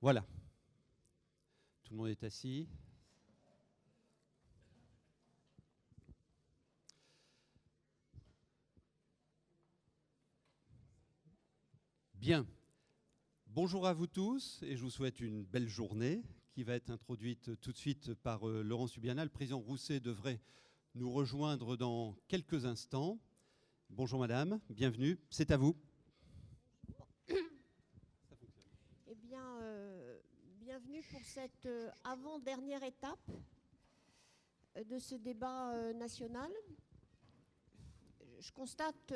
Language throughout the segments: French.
Voilà. Tout le monde est assis. Bien. Bonjour à vous tous et je vous souhaite une belle journée qui va être introduite tout de suite par Laurent Subiana. Le président Rousset devrait nous rejoindre dans quelques instants. Bonjour madame, bienvenue, c'est à vous. Eh bien, bienvenue pour cette avant-dernière étape de ce débat national. Je constate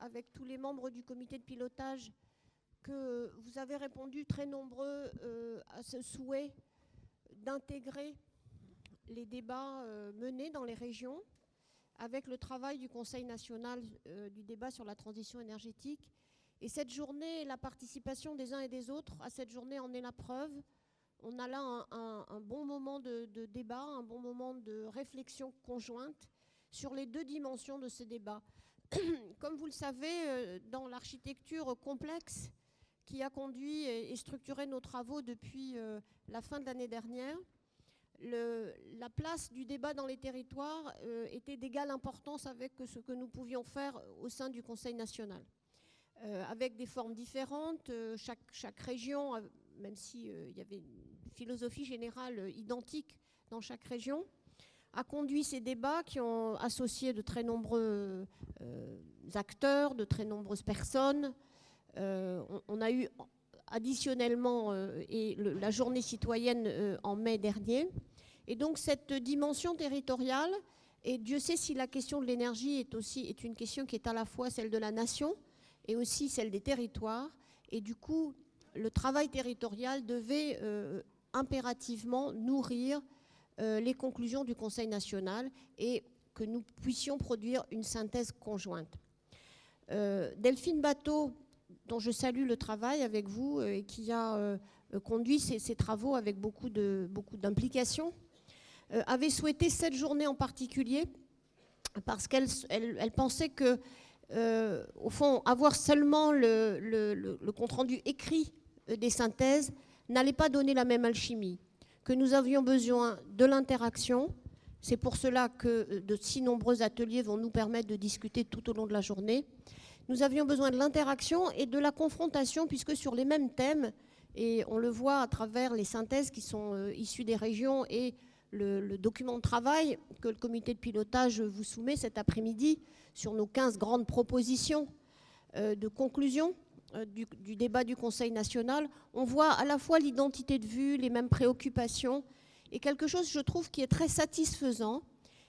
avec tous les membres du comité de pilotage que vous avez répondu très nombreux à ce souhait d'intégrer les débats menés dans les régions avec le travail du Conseil national du débat sur la transition énergétique. Et cette journée, la participation des uns et des autres à cette journée en est la preuve. On a là un bon moment de débat, un bon moment de réflexion conjointe sur les deux dimensions de ce débat. Comme vous le savez, dans l'architecture complexe qui a conduit et structuré nos travaux depuis la fin de l'année dernière, la place du débat dans les territoires était d'égale importance avec ce que nous pouvions faire au sein du Conseil national. Avec des formes différentes, chaque région, même s'il y avait une philosophie générale identique dans chaque région, a conduit ces débats qui ont associé de très nombreux acteurs, de très nombreuses personnes. On a eu additionnellement la journée citoyenne en mai dernier. Et donc cette dimension territoriale, et Dieu sait si la question de l'énergie est une question qui est à la fois celle de la nation et aussi celle des territoires. Et du coup, le travail territorial devait impérativement nourrir les conclusions du Conseil national et que nous puissions produire une synthèse conjointe. Delphine Batho, dont je salue le travail avec vous et qui a conduit ces travaux avec beaucoup d'implication, avait souhaité cette journée en particulier parce qu'elle pensait que, au fond, avoir seulement le compte-rendu écrit des synthèses n'allait pas donner la même alchimie, que nous avions besoin de l'interaction. C'est pour cela que de si nombreux ateliers vont nous permettre de discuter tout au long de la journée. Nous avions besoin de l'interaction et de la confrontation, puisque sur les mêmes thèmes, et on le voit à travers les synthèses qui sont issues des régions et le document de travail que le comité de pilotage vous soumet cet après-midi sur nos 15 grandes propositions de conclusion du débat du Conseil national, on voit à la fois l'identité de vue, les mêmes préoccupations, et quelque chose, je trouve, qui est très satisfaisant,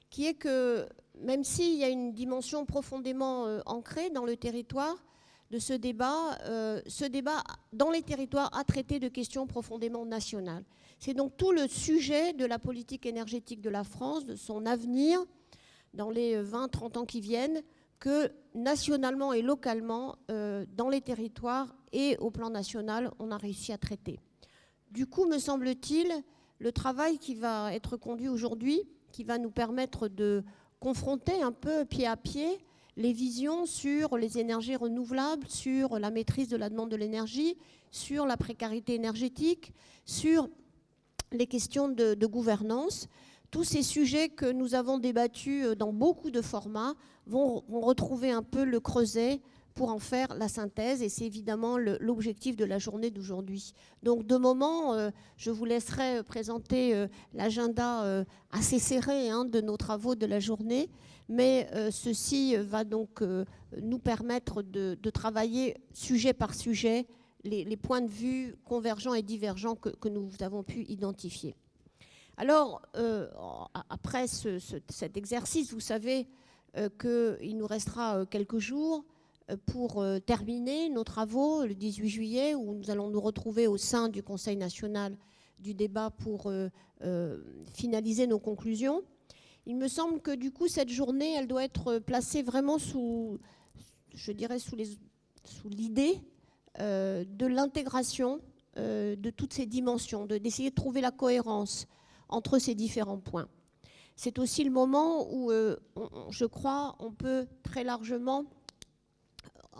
qui est que même s'il y a une dimension profondément ancrée dans le territoire de ce débat dans les territoires a traité de questions profondément nationales. C'est donc tout le sujet de la politique énergétique de la France, de son avenir dans les 20-30 ans qui viennent, que nationalement et localement, dans les territoires et au plan national, on a réussi à traiter. Du coup, me semble-t-il, le travail qui va être conduit aujourd'hui, qui va nous permettre de confronter un peu pied à pied les visions sur les énergies renouvelables, sur la maîtrise de la demande de l'énergie, sur la précarité énergétique, sur les questions de gouvernance. Tous ces sujets que nous avons débattus dans beaucoup de formats vont retrouver un peu le creuset pour en faire la synthèse, et c'est évidemment l'objectif de la journée d'aujourd'hui. Donc de moment, je vous laisserai présenter l'agenda assez serré de nos travaux de la journée, mais ceci va donc nous permettre de travailler sujet par sujet les points de vue convergents et divergents que nous avons pu identifier. Alors, après cet exercice, vous savez qu'il nous restera quelques jours pour terminer nos travaux le 18 juillet, où nous allons nous retrouver au sein du Conseil national du débat pour finaliser nos conclusions. Il me semble que du coup, cette journée, elle doit être placée vraiment sous l'idée de l'intégration de toutes ces dimensions, d'essayer de trouver la cohérence entre ces différents points. C'est aussi le moment où, je crois, on peut très largement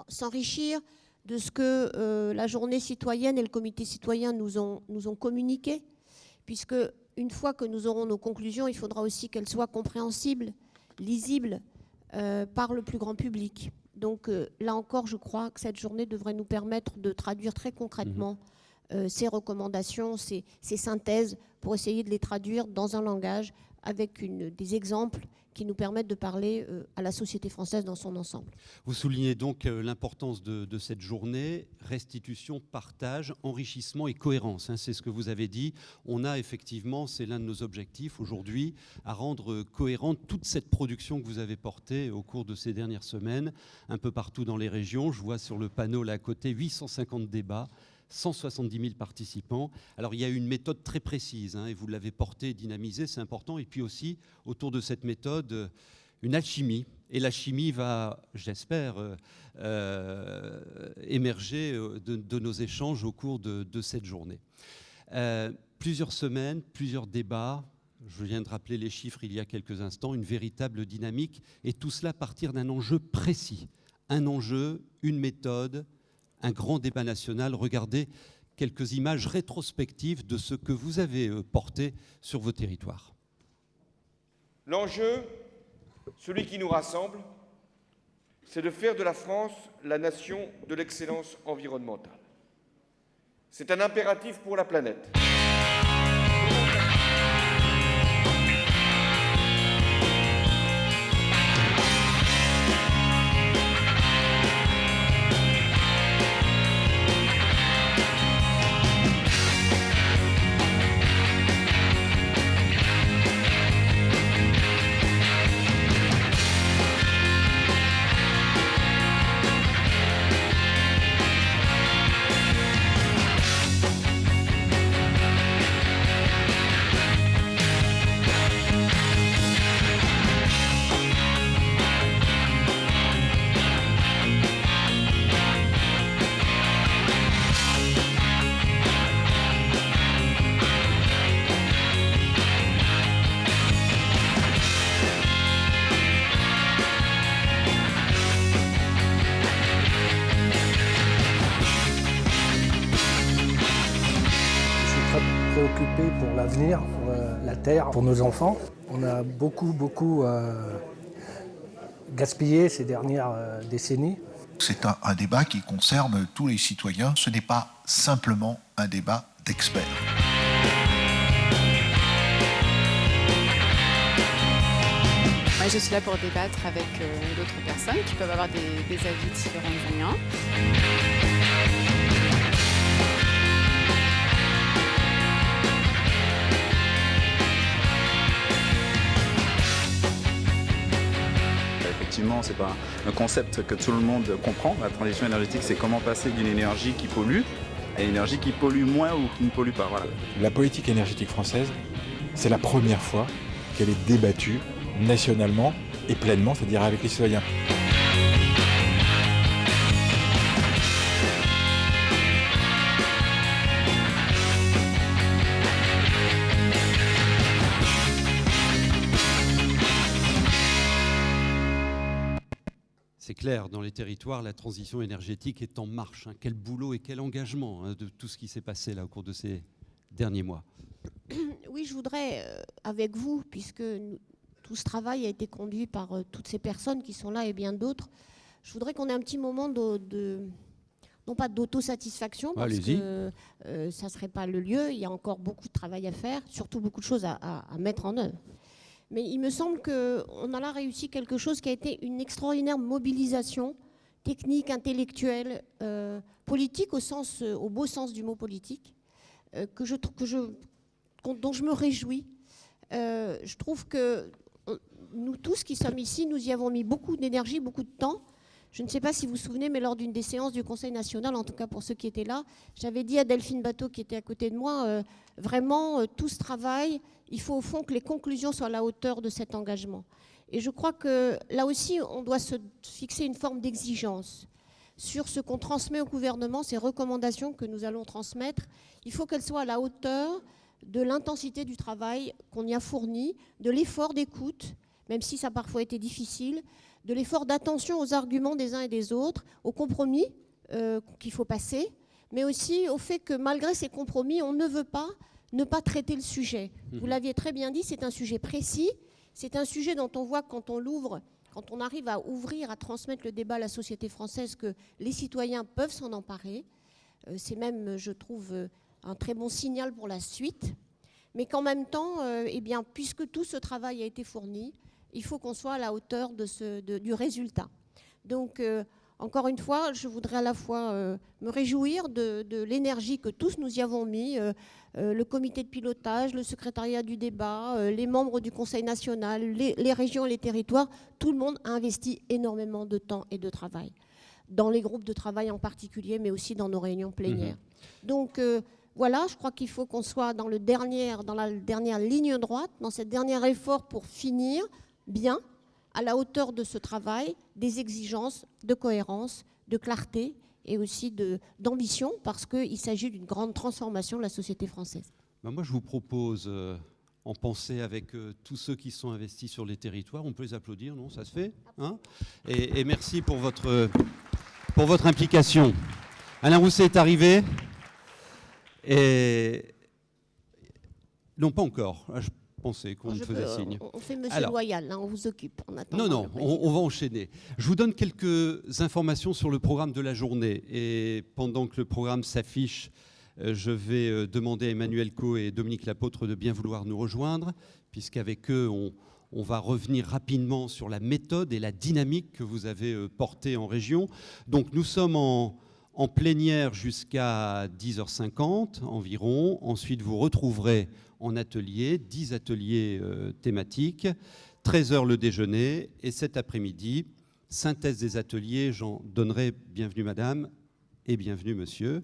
s'enrichir de ce que la journée citoyenne et le comité citoyen nous ont communiqué, puisque une fois que nous aurons nos conclusions, il faudra aussi qu'elles soient compréhensibles, lisibles par le plus grand public. Donc là encore, je crois que cette journée devrait nous permettre de traduire très concrètement ces recommandations, ces synthèses, pour essayer de les traduire dans un langage avec des exemples qui nous permettent de parler à la société française dans son ensemble. Vous soulignez donc l'importance de cette journée, restitution, partage, enrichissement et cohérence. C'est ce que vous avez dit. On a effectivement, c'est l'un de nos objectifs aujourd'hui, à rendre cohérente toute cette production que vous avez portée au cours de ces dernières semaines, un peu partout dans les régions. Je vois sur le panneau là à côté 850 débats, 170 000 participants. Alors il y a une méthode très précise, et vous l'avez portée, dynamisée, c'est important. Et puis aussi, autour de cette méthode, une alchimie. Et l'alchimie va, j'espère, émerger de nos échanges au cours de cette journée. Plusieurs semaines, plusieurs débats. Je viens de rappeler les chiffres il y a quelques instants, une véritable dynamique. Et tout cela à partir d'un enjeu précis. Un enjeu, une méthode, un grand débat national. Regardez quelques images rétrospectives de ce que vous avez porté sur vos territoires. L'enjeu, celui qui nous rassemble, c'est de faire de la France la nation de l'excellence environnementale. C'est un impératif pour la planète. Préoccupés pour l'avenir, pour la terre, pour nos enfants. On a beaucoup gaspillé ces dernières décennies. C'est un débat qui concerne tous les citoyens. Ce n'est pas simplement un débat d'experts. Moi, je suis là pour débattre avec d'autres personnes qui peuvent avoir des avis différents du mien. Effectivement, ce n'est pas un concept que tout le monde comprend. La transition énergétique, c'est comment passer d'une énergie qui pollue à une énergie qui pollue moins ou qui ne pollue pas. Voilà. La politique énergétique française, c'est la première fois qu'elle est débattue nationalement et pleinement, c'est-à-dire avec les citoyens. C'est clair, dans les territoires, la transition énergétique est en marche. Quel boulot et quel engagement de tout ce qui s'est passé là au cours de ces derniers mois. Oui, je voudrais, avec vous, puisque tout ce travail a été conduit par toutes ces personnes qui sont là et bien d'autres, je voudrais qu'on ait un petit moment non pas d'autosatisfaction, parce que ça ne serait pas le lieu, il y a encore beaucoup de travail à faire, surtout beaucoup de choses à mettre en œuvre. Mais il me semble qu'on a là réussi quelque chose qui a été une extraordinaire mobilisation technique, intellectuelle, politique au beau sens du mot politique, dont je me réjouis. Je trouve que nous tous qui sommes ici, nous y avons mis beaucoup d'énergie, beaucoup de temps. Je ne sais pas si vous vous souvenez, mais lors d'une des séances du Conseil national, en tout cas pour ceux qui étaient là, j'avais dit à Delphine Bateau qui était à côté de moi, vraiment tout ce travail, il faut au fond que les conclusions soient à la hauteur de cet engagement. Et je crois que là aussi, on doit se fixer une forme d'exigence sur ce qu'on transmet au gouvernement, ces recommandations que nous allons transmettre. Il faut qu'elles soient à la hauteur de l'intensité du travail qu'on y a fourni, de l'effort d'écoute, même si ça a parfois été difficile, de l'effort d'attention aux arguments des uns et des autres, au compromis qu'il faut passer, mais aussi au fait que malgré ces compromis, on ne veut pas ne pas traiter le sujet. Vous l'aviez très bien dit, c'est un sujet précis, c'est un sujet dont on voit quand on l'ouvre, quand on arrive à ouvrir, à transmettre le débat à la société française, que les citoyens peuvent s'en emparer. C'est même, je trouve, un très bon signal pour la suite. Mais qu'en même temps, eh bien, puisque tout ce travail a été fourni, il faut qu'on soit à la hauteur du résultat. Donc, encore une fois, je voudrais à la fois me réjouir de l'énergie que tous nous y avons mis, le comité de pilotage, le secrétariat du débat, les membres du Conseil national, les régions et les territoires. Tout le monde a investi énormément de temps et de travail, dans les groupes de travail en particulier, mais aussi dans nos réunions plénières. Donc, voilà, je crois qu'il faut qu'on soit dans la dernière ligne droite, dans cette dernière effort pour finir bien, à la hauteur de ce travail, des exigences de cohérence, de clarté et aussi d'ambition, parce qu'il s'agit d'une grande transformation de la société française. Ben moi, je vous propose, en pensée avec tous ceux qui sont investis sur les territoires, on peut les applaudir, non? Ça se fait, hein? Et merci pour votre implication. Alain Rousset est arrivé. Et non, pas encore. Je pensais qu'on me faisait signe. On fait monsieur loyal, hein, on vous occupe. Non, on va enchaîner. Je vous donne quelques informations sur le programme de la journée. Et pendant que le programme s'affiche, je vais demander à Emmanuel Co et Dominique Lapôtre de bien vouloir nous rejoindre, puisqu'avec eux, on va revenir rapidement sur la méthode et la dynamique que vous avez portée en région. Donc nous sommes en plénière jusqu'à 10h50 environ. Ensuite, vous retrouverez en atelier, 10 ateliers thématiques, 13h le déjeuner, et cet après-midi, synthèse des ateliers, j'en donnerai, bienvenue madame et bienvenue monsieur,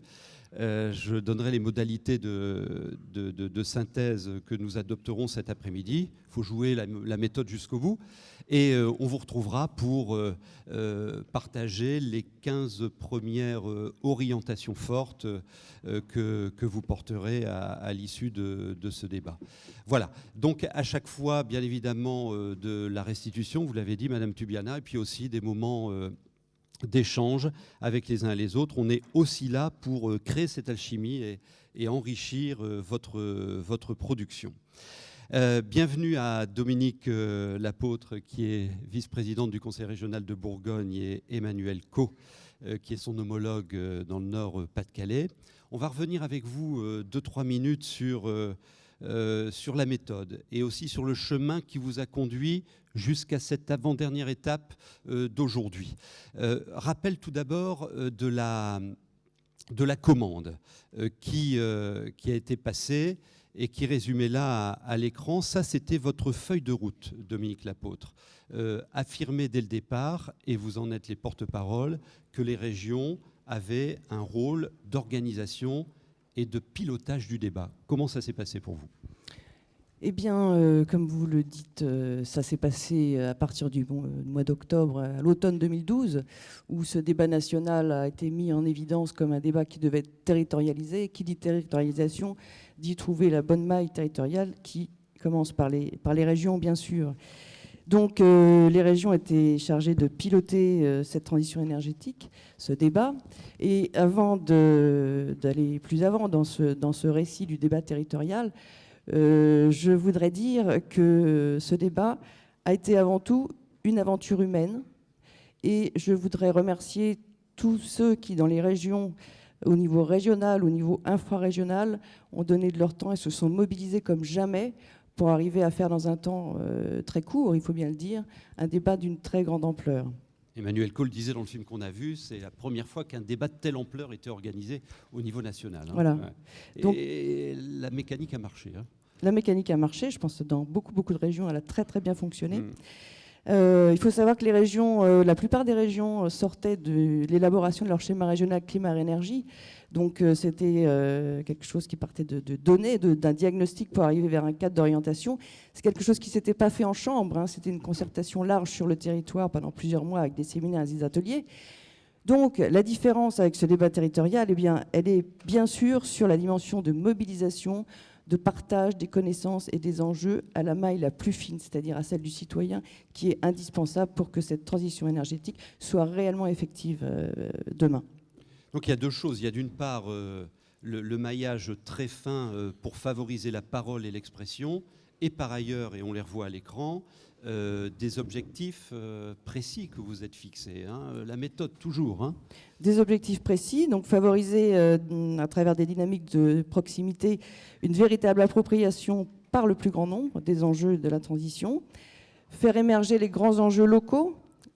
je donnerai les modalités de synthèse que nous adopterons cet après-midi. Il faut jouer la méthode jusqu'au bout. Et on vous retrouvera pour partager les 15 premières orientations fortes que vous porterez à l'issue de ce débat. Voilà. Donc à chaque fois, bien évidemment, de la restitution, vous l'avez dit, Madame Tubiana, et puis aussi des moments d'échange avec les uns et les autres. On est aussi là pour créer cette alchimie et enrichir votre production. Bienvenue à Dominique Lapôtre, qui est vice-présidente du Conseil régional de Bourgogne, et Emmanuel Co, qui est son homologue dans le Nord Pas-de-Calais. On va revenir avec vous 2-3 minutes sur la méthode et aussi sur le chemin qui vous a conduit jusqu'à cette avant-dernière étape d'aujourd'hui. Rappel tout d'abord de la commande qui a été passée et qui est résumée là à l'écran. Ça, c'était votre feuille de route, Dominique Lapôtre. Affirmé dès le départ, et vous en êtes les porte-parole, que les régions avaient un rôle d'organisation et de pilotage du débat. Comment ça s'est passé pour vous ? Eh bien, comme vous le dites, ça s'est passé à partir du mois d'octobre, à l'automne 2012, où ce débat national a été mis en évidence comme un débat qui devait être territorialisé. Qui dit territorialisation dit trouver la bonne maille territoriale, qui commence par les régions, bien sûr. Donc, les régions étaient chargées de piloter cette transition énergétique, ce débat. Et avant d'aller plus avant dans ce récit du débat territorial, je voudrais dire que ce débat a été avant tout une aventure humaine, et je voudrais remercier tous ceux qui, dans les régions, au niveau régional, au niveau infrarégional, ont donné de leur temps et se sont mobilisés comme jamais pour arriver à faire dans un temps très court, il faut bien le dire, un débat d'une très grande ampleur. Emmanuel Co le disait dans le film qu'on a vu, c'est la première fois qu'un débat de telle ampleur était organisé au niveau national. Hein. Voilà. Ouais. Donc, et la mécanique a marché. Hein. La mécanique a marché, je pense que dans beaucoup de régions, elle a très très bien fonctionné. Il faut savoir que les régions, la plupart des régions sortaient de l'élaboration de leur schéma régional climat-énergie. Donc c'était quelque chose qui partait de données, d'un diagnostic pour arriver vers un cadre d'orientation. C'est quelque chose qui ne s'était pas fait en chambre, hein. C'était une concertation large sur le territoire pendant plusieurs mois avec des séminaires et des ateliers. Donc la différence avec ce débat territorial, eh bien, elle est bien sûr sur la dimension de mobilisation, de partage des connaissances et des enjeux à la maille la plus fine, c'est-à-dire à celle du citoyen, qui est indispensable pour que cette transition énergétique soit réellement effective demain. Donc il y a deux choses. Il y a d'une part le maillage très fin pour favoriser la parole et l'expression, et par ailleurs, et on les revoit à l'écran, des objectifs précis que vous êtes fixés. La méthode toujours. Des objectifs précis, donc favoriser à travers des dynamiques de proximité une véritable appropriation par le plus grand nombre des enjeux de la transition, faire émerger les grands enjeux locaux,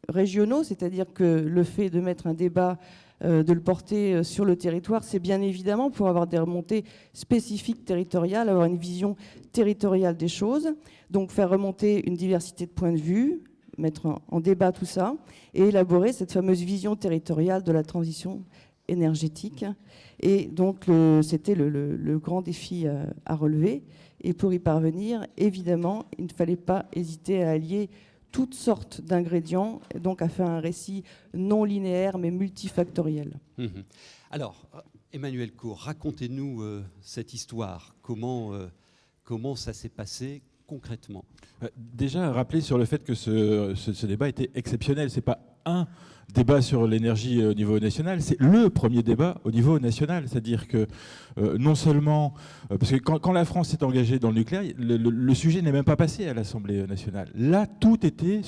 régionaux, c'est-à-dire que le fait de mettre un débat, de le porter sur le territoire, c'est bien évidemment pour avoir des remontées spécifiques territoriales, avoir une vision territoriale des choses, donc faire remonter une diversité de points de vue, mettre en débat tout ça, et élaborer cette fameuse vision territoriale de la transition énergétique. Et donc c'était le grand défi à relever. Et pour y parvenir, évidemment, il ne fallait pas hésiter à allier toutes sortes d'ingrédients, donc à faire un récit non linéaire mais multifactoriel. Alors, Emmanuel Court, racontez-nous cette histoire. Comment ça s'est passé concrètement? Déjà, rappeler sur le fait que ce débat était exceptionnel. Ce n'est pas un débat sur l'énergie au niveau national, c'est le premier débat au niveau national. C'est-à-dire que non seulement... parce que quand la France s'est engagée dans le nucléaire, le sujet n'est même pas passé à l'Assemblée nationale. Là, tout était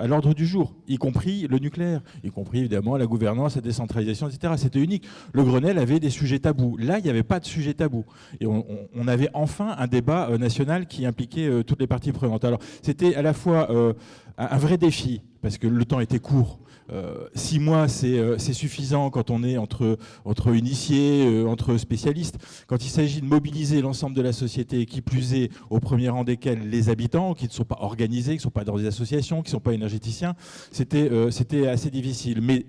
à l'ordre du jour, y compris le nucléaire, y compris évidemment la gouvernance, la décentralisation, etc. C'était unique. Le Grenelle avait des sujets tabous. Là, il n'y avait pas de sujet tabou. Et on avait enfin un débat national qui impliquait toutes les parties prenantes. Alors, c'était à la fois un vrai défi, parce que le temps était court. 6 mois, c'est suffisant quand on est entre initiés, entre spécialistes. Quand il s'agit de mobiliser l'ensemble de la société, qui plus est au premier rang desquels les habitants, qui ne sont pas organisés, qui ne sont pas dans des associations, qui ne sont pas énergéticiens, c'était assez difficile. Mais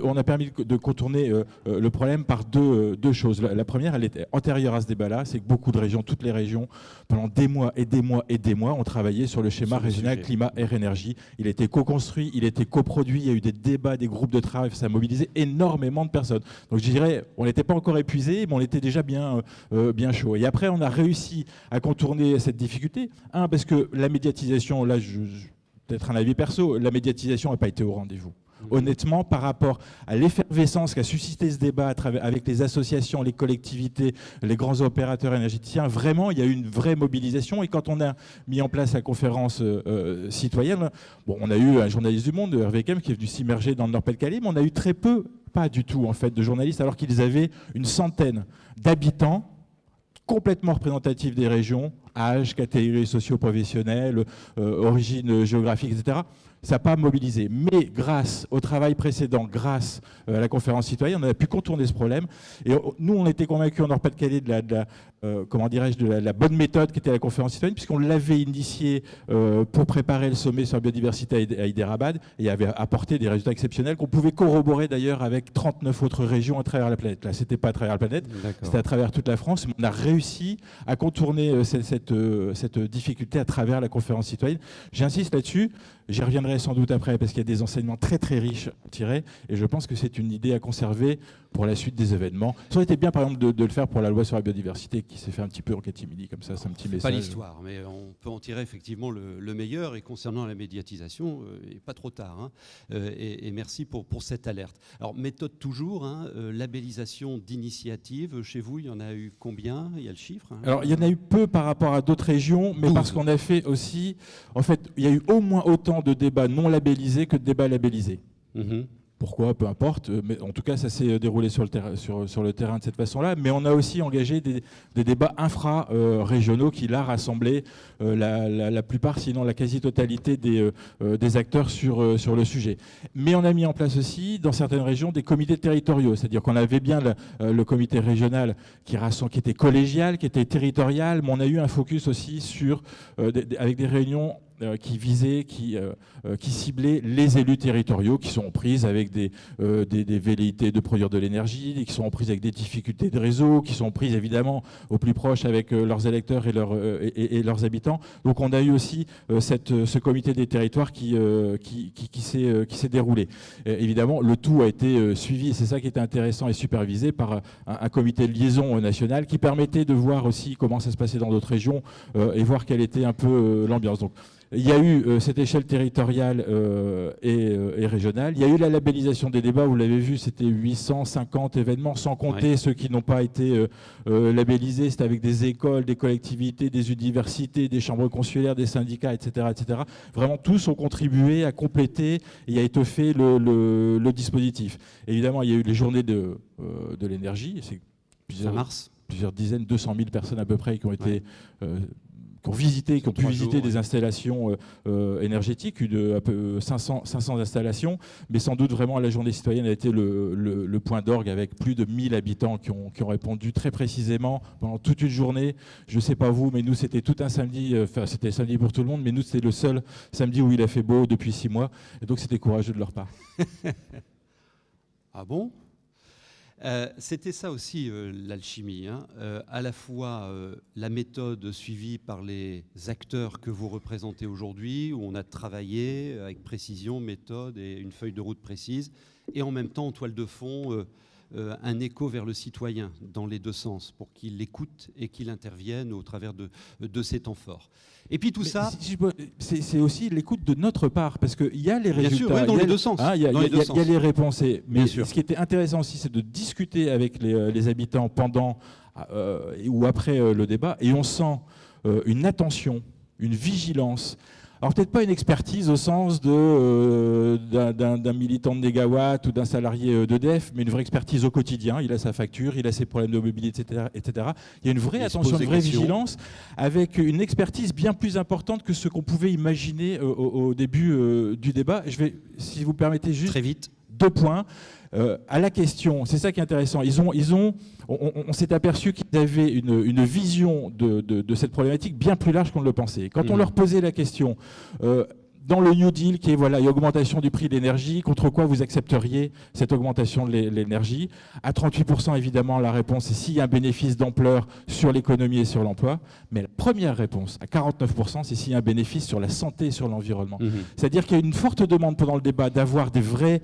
on a permis de contourner le problème par deux choses. La première, elle était antérieure à ce débat-là, c'est que beaucoup de régions, toutes les régions, pendant des mois et des mois et des mois, ont travaillé sur le schéma régional climat, air, énergie. Il a été co-construit, il a été coproduit, il y a eu des débats, des groupes de travail, ça a mobilisé énormément de personnes. Donc je dirais, on n'était pas encore épuisé, mais on était déjà bien chaud. Et après, on a réussi à contourner cette difficulté. Parce que la médiatisation, là, peut-être un avis perso, la médiatisation n'a pas été au rendez-vous. Honnêtement, par rapport à l'effervescence qu'a suscité ce débat avec les associations, les collectivités, les grands opérateurs énergéticiens, vraiment, il y a eu une vraie mobilisation. Et quand on a mis en place la conférence citoyenne, on a eu un journaliste du Monde, Hervé Kem, qui est venu s'immerger dans le Nord-Pas-de-Calais, mais on a eu très peu, pas du tout en fait, de journalistes, alors qu'ils avaient une centaine d'habitants complètement représentatifs des régions, âge, catégories socio-professionnelles, origine géographique, etc. Ça n'a pas mobilisé. Mais grâce au travail précédent, grâce à la conférence citoyenne, on a pu contourner ce problème. Et nous, on était convaincus en Nord-Pas-de-Calais de la bonne méthode qui était la conférence citoyenne, puisqu'on l'avait initiée pour préparer le sommet sur la biodiversité à Hyderabad, et avait apporté des résultats exceptionnels qu'on pouvait corroborer d'ailleurs avec 39 autres régions à travers la planète. Là, ce n'était pas à travers la planète, c'était à travers toute la France. Mais on a réussi à contourner cette difficulté à travers la conférence citoyenne. J'insiste là-dessus. J'y reviendrai sans doute après parce qu'il y a des enseignements très très riches à tirer et je pense que c'est une idée à conserver pour la suite des événements. Ça aurait été bien par exemple de le faire pour la loi sur la biodiversité qui s'est fait un petit peu en catimini comme ça, c'est un petit message. Pas l'histoire, mais on peut en tirer effectivement le meilleur et concernant la médiatisation, il n'est pas trop tard. Et merci pour cette alerte. Alors méthode toujours, labellisation d'initiatives, chez vous il y en a eu combien? Il y a le chiffre Alors il y en a eu peu par rapport à d'autres régions, mais 12. Parce qu'on a fait aussi, en fait il y a eu au moins autant de débats non labellisés que de débats labellisés. Pourquoi? Peu importe. Mais en tout cas, ça s'est déroulé sur le terrain de cette façon-là. Mais on a aussi engagé des débats infra-régionaux qui, là, rassemblaient la plupart, sinon la quasi-totalité des acteurs sur le sujet. Mais on a mis en place aussi, dans certaines régions, des comités territoriaux. C'est-à-dire qu'on avait bien le comité régional qui était collégial, qui était territorial, mais on a eu un focus aussi avec des réunions qui visaient, qui ciblaient les élus territoriaux qui sont prises avec des velléités de produire de l'énergie, qui sont prises avec des difficultés de réseau, qui sont prises évidemment au plus proche avec leurs électeurs et leurs habitants. Donc on a eu aussi ce comité des territoires qui s'est déroulé. Évidemment, le tout a été suivi, et c'est ça qui était intéressant, et supervisé par un comité de liaison national qui permettait de voir aussi comment ça se passait dans d'autres régions et voir quelle était un peu l'ambiance. Donc, Il y a eu cette échelle territoriale et régionale. Il y a eu la labellisation des débats, vous l'avez vu, c'était 850 événements, sans compter ceux qui n'ont pas été labellisés. C'était avec des écoles, des collectivités, des universités, des chambres consulaires, des syndicats, etc., etc. Vraiment, tous ont contribué à compléter et à étoffer le dispositif. Évidemment, il y a eu les journées de l'énergie. C'est plusieurs dizaines, 200 000 personnes à peu près qui ont été... qui ont visité, qui ont pu visiter des installations énergétiques, un peu 500 installations, mais sans doute vraiment la journée citoyenne a été le point d'orgue avec plus de 1000 habitants qui ont répondu très précisément pendant toute une journée. Je ne sais pas vous, mais nous c'était tout un samedi, enfin c'était samedi pour tout le monde, mais nous c'était le seul samedi où il a fait beau depuis 6 mois, et donc c'était courageux de leur part. Ah bon ? C'était ça aussi l'alchimie, hein. À la fois la méthode suivie par les acteurs que vous représentez aujourd'hui, où on a travaillé avec précision, méthode et une feuille de route précise, et en même temps en toile de fond un écho vers le citoyen dans les deux sens, pour qu'il écoute et qu'il intervienne au travers de ces temps forts. Et puis tout ça... C'est aussi l'écoute de notre part, parce qu'il y a les résultats. Bien sûr, oui, dans les deux sens. Il y a les réponses. Mais ce qui était intéressant aussi, c'est de discuter avec les habitants pendant ou après le débat, et on sent une attention, une vigilance. Alors peut-être pas une expertise au sens d'un militant de Négawatt ou d'un salarié d'EDF, mais une vraie expertise au quotidien. Il a sa facture, il a ses problèmes de mobilité, etc. Il y a une vraie attention, une vraie vigilance, avec une expertise bien plus importante que ce qu'on pouvait imaginer au début du débat. Je vais, si vous permettez, juste très vite 2 points. À la question, c'est ça qui est intéressant, on s'est aperçu qu'ils avaient une vision de cette problématique bien plus large qu'on ne le pensait. Quand on leur posait la question, dans le New Deal, qui est voilà, augmentation du prix de l'énergie, contre quoi vous accepteriez cette augmentation de l'énergie? À 38%, évidemment, la réponse est s'il y a un bénéfice d'ampleur sur l'économie et sur l'emploi. Mais la première réponse, à 49%, c'est s'il y a un bénéfice sur la santé et sur l'environnement. C'est-à-dire qu'il y a une forte demande pendant le débat d'avoir des vrais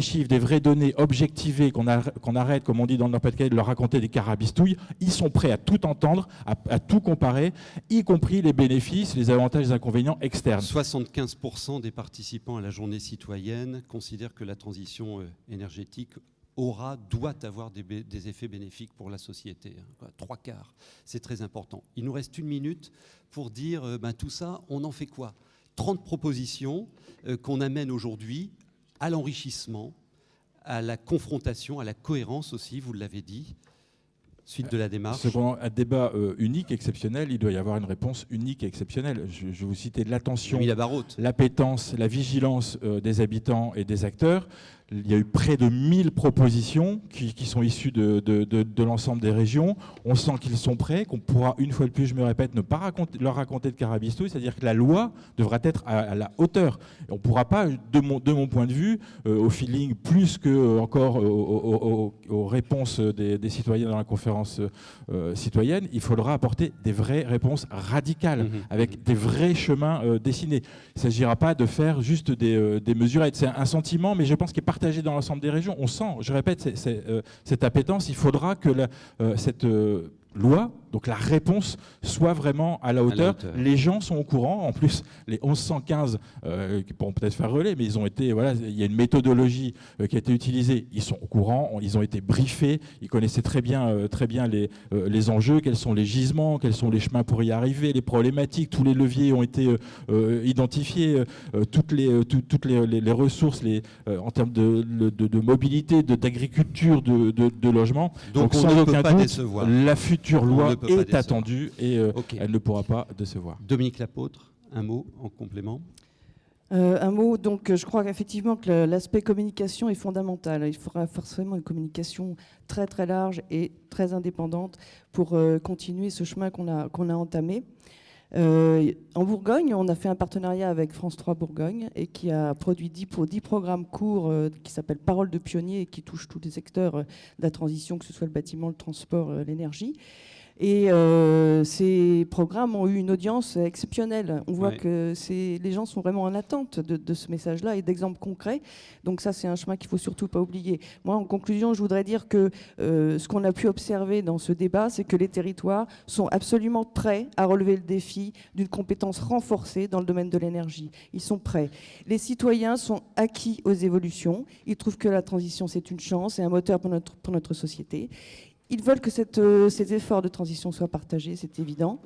chiffres, des vraies données objectivées, qu'on arrête, comme on dit dans le Nord-Pas-de-Calais, de leur raconter des carabistouilles. Ils sont prêts à tout entendre, à tout comparer, y compris les bénéfices, les avantages et les inconvénients externes. 75% des participants à la journée citoyenne considèrent que la transition énergétique doit avoir des effets bénéfiques pour la société. 3/4, c'est très important. Il nous reste 1 minute pour dire tout ça, on en fait quoi? 30 propositions qu'on amène aujourd'hui à l'enrichissement, à la confrontation, à la cohérence aussi, vous l'avez dit. Suite de la démarche. Cependant, un débat unique, exceptionnel, il doit y avoir une réponse unique et exceptionnelle. Je vais vous citer l'attention, l'appétence, la vigilance des habitants et des acteurs. Il y a eu près de 1000 propositions qui sont issues de l'ensemble des régions. On sent qu'ils sont prêts, qu'on pourra, une fois de plus, je me répète, ne pas leur raconter de carabistouille, c'est-à-dire que la loi devra être à la hauteur. Et on ne pourra pas, de mon point de vue, au feeling, plus que encore aux réponses des citoyens dans la conférence citoyenne, il faudra apporter des vraies réponses radicales, avec des vrais chemins dessinés. Il ne s'agira pas de faire juste des mesurettes. C'est un sentiment, mais je pense qu'il est partagé dans l'ensemble des régions. On sent, je répète, cette appétence. Il faudra que cette loi, donc la réponse, soit vraiment à la hauteur. Les gens sont au courant. En plus, les 1115 qui pourront peut-être faire relais, mais ils ont été, voilà, il y a une méthodologie qui a été utilisée. Ils sont au courant, ils ont été briefés, ils connaissaient très bien les enjeux, quels sont les gisements, quels sont les chemins pour y arriver, les problématiques, tous les leviers ont été identifiés, toutes les ressources en termes de mobilité, d'agriculture, de logement. Donc on sans ne aucun peut pas doute, décevoir. La future loi est attendue et elle ne pourra pas décevoir. Dominique Lapôtre, un mot en complément. Un mot, donc je crois effectivement que l'aspect communication est fondamental. Il faudra forcément une communication très très large et très indépendante pour continuer ce chemin qu'on a entamé. En Bourgogne, on a fait un partenariat avec France 3 Bourgogne et qui a produit 10 programmes courts qui s'appellent Paroles de pionniers et qui touchent tous les secteurs de la transition, que ce soit le bâtiment, le transport, l'énergie. Et ces programmes ont eu une audience exceptionnelle. On voit que les gens sont vraiment en attente de ce message-là et d'exemples concrets. Donc ça, c'est un chemin qu'il ne faut surtout pas oublier. Moi, en conclusion, je voudrais dire que ce qu'on a pu observer dans ce débat, c'est que les territoires sont absolument prêts à relever le défi d'une compétence renforcée dans le domaine de l'énergie. Ils sont prêts. Les citoyens sont acquis aux évolutions. Ils trouvent que la transition, c'est une chance et un moteur pour notre société. Ils veulent que ces efforts de transition soient partagés, c'est évident.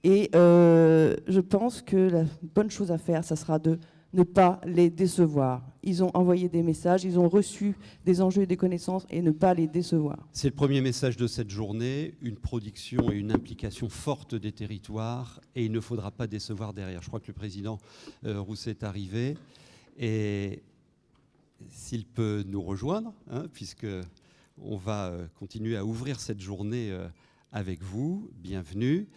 Et je pense que la bonne chose à faire, ça sera de ne pas les décevoir. Ils ont envoyé des messages, ils ont reçu des enjeux et des connaissances, et ne pas les décevoir. C'est le premier message de cette journée, une production et une implication forte des territoires, et il ne faudra pas décevoir derrière. Je crois que le président Rousset est arrivé, et s'il peut nous rejoindre, puisque on va continuer à ouvrir cette journée avec vous. Bienvenue.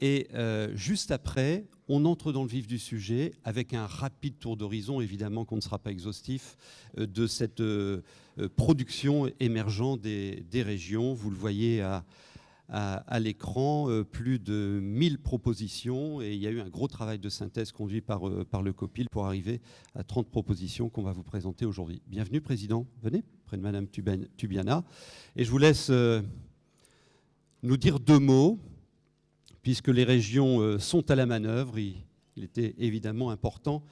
Et juste après, on entre dans le vif du sujet avec un rapide tour d'horizon, évidemment qu'on ne sera pas exhaustif, de cette production émergente des régions. Vous le voyez à l'écran, plus de 1000 propositions, et il y a eu un gros travail de synthèse conduit par le COPIL pour arriver à 30 propositions qu'on va vous présenter aujourd'hui. Bienvenue, Président. Venez, près de Madame Tubiana. Et je vous laisse nous dire 2 mots, puisque les régions sont à la manœuvre. Il était évidemment important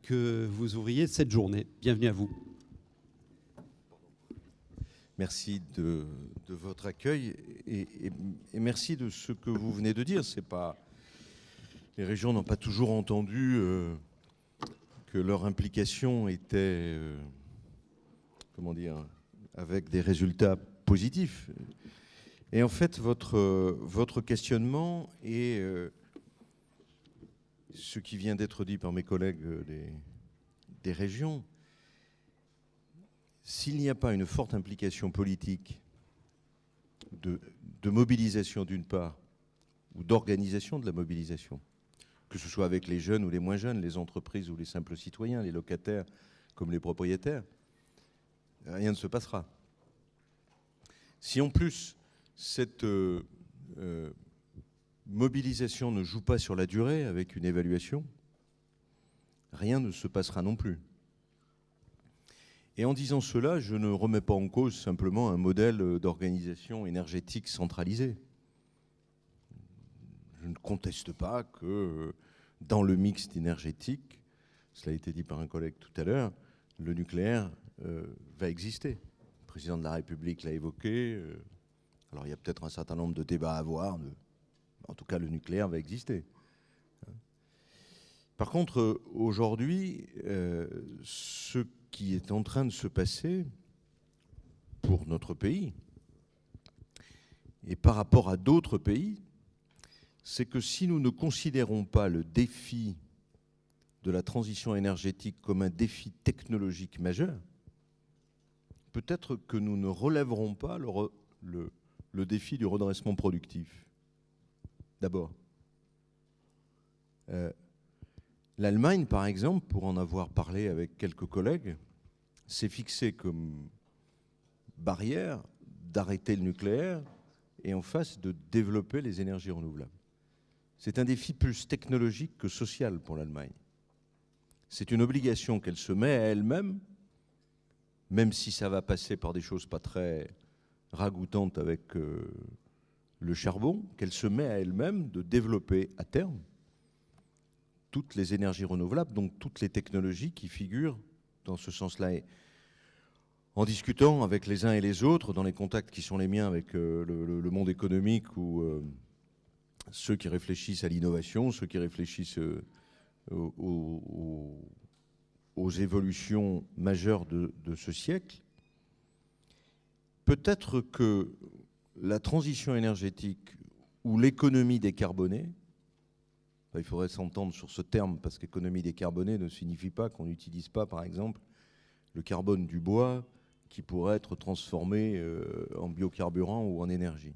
que vous ouvriez cette journée. Bienvenue à vous. Merci de votre accueil et merci de ce que vous venez de dire. Les régions n'ont pas toujours entendu que leur implication était, avec des résultats positifs. Et en fait, votre questionnement et ce qui vient d'être dit par mes collègues des régions, s'il n'y a pas une forte implication politique de mobilisation d'une part, ou d'organisation de la mobilisation, que ce soit avec les jeunes ou les moins jeunes, les entreprises ou les simples citoyens, les locataires comme les propriétaires, rien ne se passera. Si en plus cette mobilisation ne joue pas sur la durée avec une évaluation, rien ne se passera non plus. Et en disant cela, je ne remets pas en cause simplement un modèle d'organisation énergétique centralisé. Je ne conteste pas que dans le mix énergétique, cela a été dit par un collègue tout à l'heure, le nucléaire va exister. Le président de la République l'a évoqué. Alors il y a peut-être un certain nombre de débats à avoir. En tout cas, le nucléaire va exister. Par contre, aujourd'hui, ce qui est en train de se passer pour notre pays et par rapport à d'autres pays, c'est que si nous ne considérons pas le défi de la transition énergétique comme un défi technologique majeur, peut-être que nous ne relèverons pas le défi du redressement productif. D'abord, l'Allemagne, par exemple, pour en avoir parlé avec quelques collègues, s'est fixé comme barrière d'arrêter le nucléaire et en face de développer les énergies renouvelables. C'est un défi plus technologique que social pour l'Allemagne. C'est une obligation qu'elle se met à elle-même, même si ça va passer par des choses pas très ragoûtantes avec le charbon, qu'elle se met à elle-même de développer à terme toutes les énergies renouvelables, donc toutes les technologies qui figurent dans ce sens-là. Et en discutant avec les uns et les autres, dans les contacts qui sont les miens avec le monde économique ou ceux qui réfléchissent à l'innovation, ceux qui réfléchissent aux évolutions majeures de ce siècle, peut-être que la transition énergétique ou l'économie décarbonée, il faudrait s'entendre sur ce terme, parce qu'économie décarbonée ne signifie pas qu'on n'utilise pas, par exemple, le carbone du bois qui pourrait être transformé en biocarburant ou en énergie.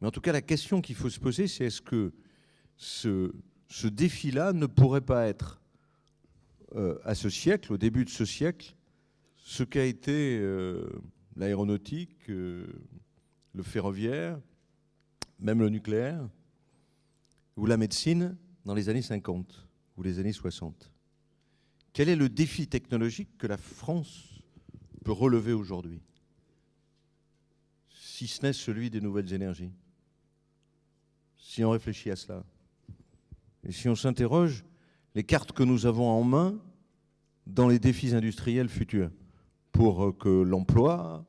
Mais en tout cas, la question qu'il faut se poser, c'est est-ce que ce défi-là ne pourrait pas être, à ce siècle, au début de ce siècle, ce qu'a été l'aéronautique, le ferroviaire, même le nucléaire, ou la médecine dans les années 50 ou les années 60. Quel est le défi technologique que la France peut relever aujourd'hui, si ce n'est celui des nouvelles énergies? Si on réfléchit à cela, et si on s'interroge les cartes que nous avons en main dans les défis industriels futurs, pour que l'emploi...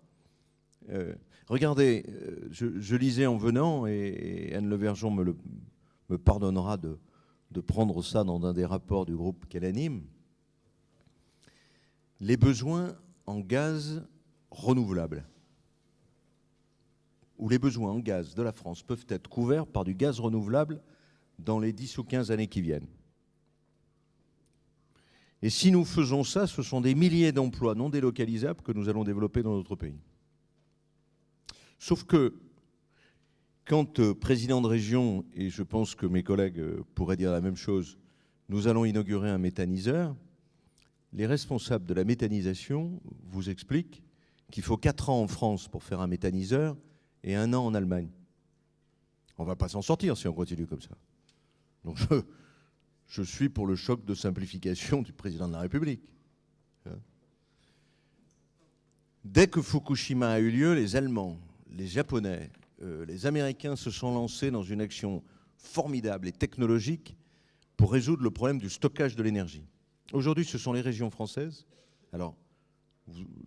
regardez, je lisais en venant, et Anne Levergeon me pardonnera de prendre ça dans un des rapports du groupe qu'elle anime, les besoins en gaz renouvelable, ou les besoins en gaz de la France peuvent être couverts par du gaz renouvelable dans les 10 ou 15 années qui viennent. Et si nous faisons ça, ce sont des milliers d'emplois non délocalisables que nous allons développer dans notre pays. Sauf que, quand président de région, et je pense que mes collègues pourraient dire la même chose, nous allons inaugurer un méthaniseur, les responsables de la méthanisation vous expliquent qu'il faut 4 ans en France pour faire un méthaniseur et 1 an en Allemagne. On ne va pas s'en sortir si on continue comme ça. Donc je suis pour le choc de simplification du président de la République. Dès que Fukushima a eu lieu, les Allemands, les Japonais, les Américains se sont lancés dans une action formidable et technologique pour résoudre le problème du stockage de l'énergie. Aujourd'hui, ce sont les régions françaises. Alors,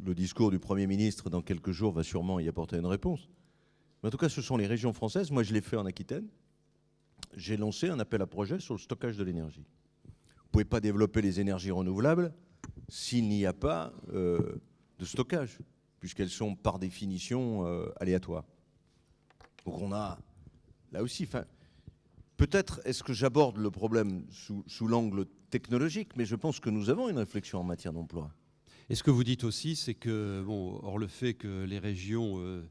le discours du Premier ministre dans quelques jours va sûrement y apporter une réponse. Mais en tout cas, ce sont les régions françaises. Moi, je l'ai fait en Aquitaine. J'ai lancé un appel à projet sur le stockage de l'énergie. Vous ne pouvez pas développer les énergies renouvelables s'il n'y a pas de stockage, puisqu'elles sont par définition aléatoires. Donc on a, là aussi, peut-être est-ce que j'aborde le problème sous l'angle technologique, mais je pense que nous avons une réflexion en matière d'emploi. Et ce que vous dites aussi, c'est que, hors le fait que les régions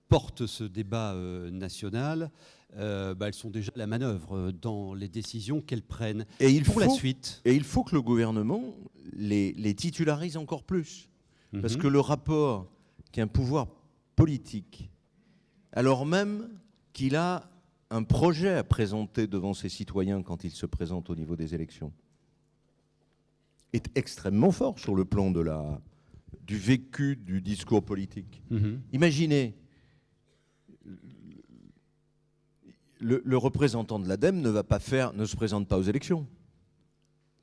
portent ce débat national, elles sont déjà à la manœuvre dans les décisions qu'elles prennent pour la suite. Et il faut que le gouvernement les titularise encore plus. Parce que le rapport qui a un pouvoir politique, alors même qu'il a un projet à présenter devant ses citoyens quand il se présente au niveau des élections, est extrêmement fort sur le plan du vécu du discours politique. Imaginez, le représentant de l'ADEME ne se présente pas aux élections.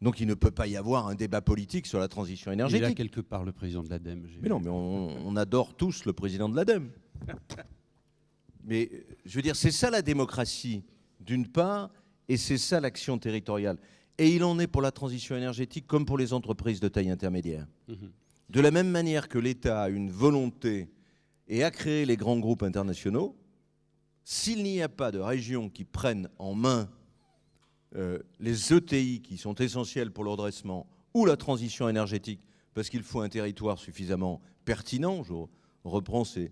Donc il ne peut pas y avoir un débat politique sur la transition énergétique. Il est là quelque part, le président de l'ADEME. Mais non, mais on adore tous le président de l'ADEME. Mais je veux dire, c'est ça la démocratie, d'une part, et c'est ça l'action territoriale. Et il en est pour la transition énergétique comme pour les entreprises de taille intermédiaire. De la même manière que l'État a une volonté et a créé les grands groupes internationaux, s'il n'y a pas de régions qui prennent en main les ETI qui sont essentiels pour le redressement ou la transition énergétique, parce qu'il faut un territoire suffisamment pertinent, je reprends ces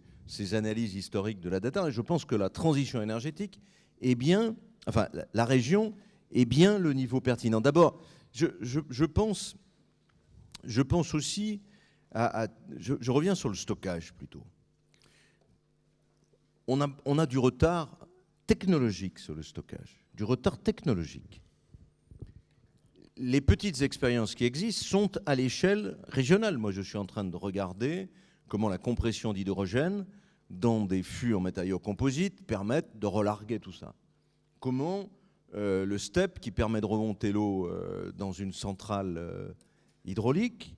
analyses historiques de la data, et je pense que la transition énergétique est bien, enfin la région est bien le niveau pertinent. D'abord, je pense aussi je reviens sur le stockage plutôt. On a du retard technologique sur le stockage, du retard technologique. Les petites expériences qui existent sont à l'échelle régionale. Moi, je suis en train de regarder comment la compression d'hydrogène dans des fûts en matériaux composites permettent de relarguer tout ça. Comment le STEP, qui permet de remonter l'eau dans une centrale hydraulique,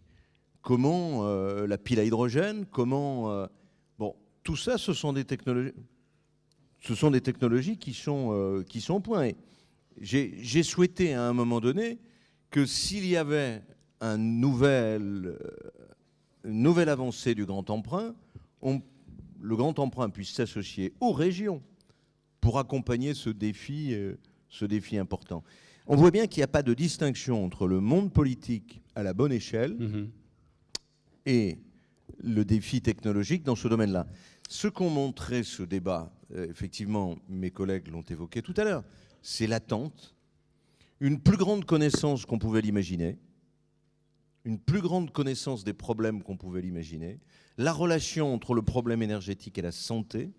comment la pile à hydrogène, comment... tout ça, ce sont des technologies qui sont au point. Et j'ai souhaité à un moment donné que s'il y avait une nouvelle avancée du grand emprunt, le grand emprunt puisse s'associer aux régions pour accompagner ce défi important. On voit bien qu'il n'y a pas de distinction entre le monde politique à la bonne échelle et le défi technologique dans ce domaine-là. Ce qu'ont montré ce débat, effectivement, mes collègues l'ont évoqué tout à l'heure, c'est l'attente, une plus grande connaissance qu'on pouvait l'imaginer, une plus grande connaissance des problèmes qu'on pouvait l'imaginer, la relation entre le problème énergétique et la santé,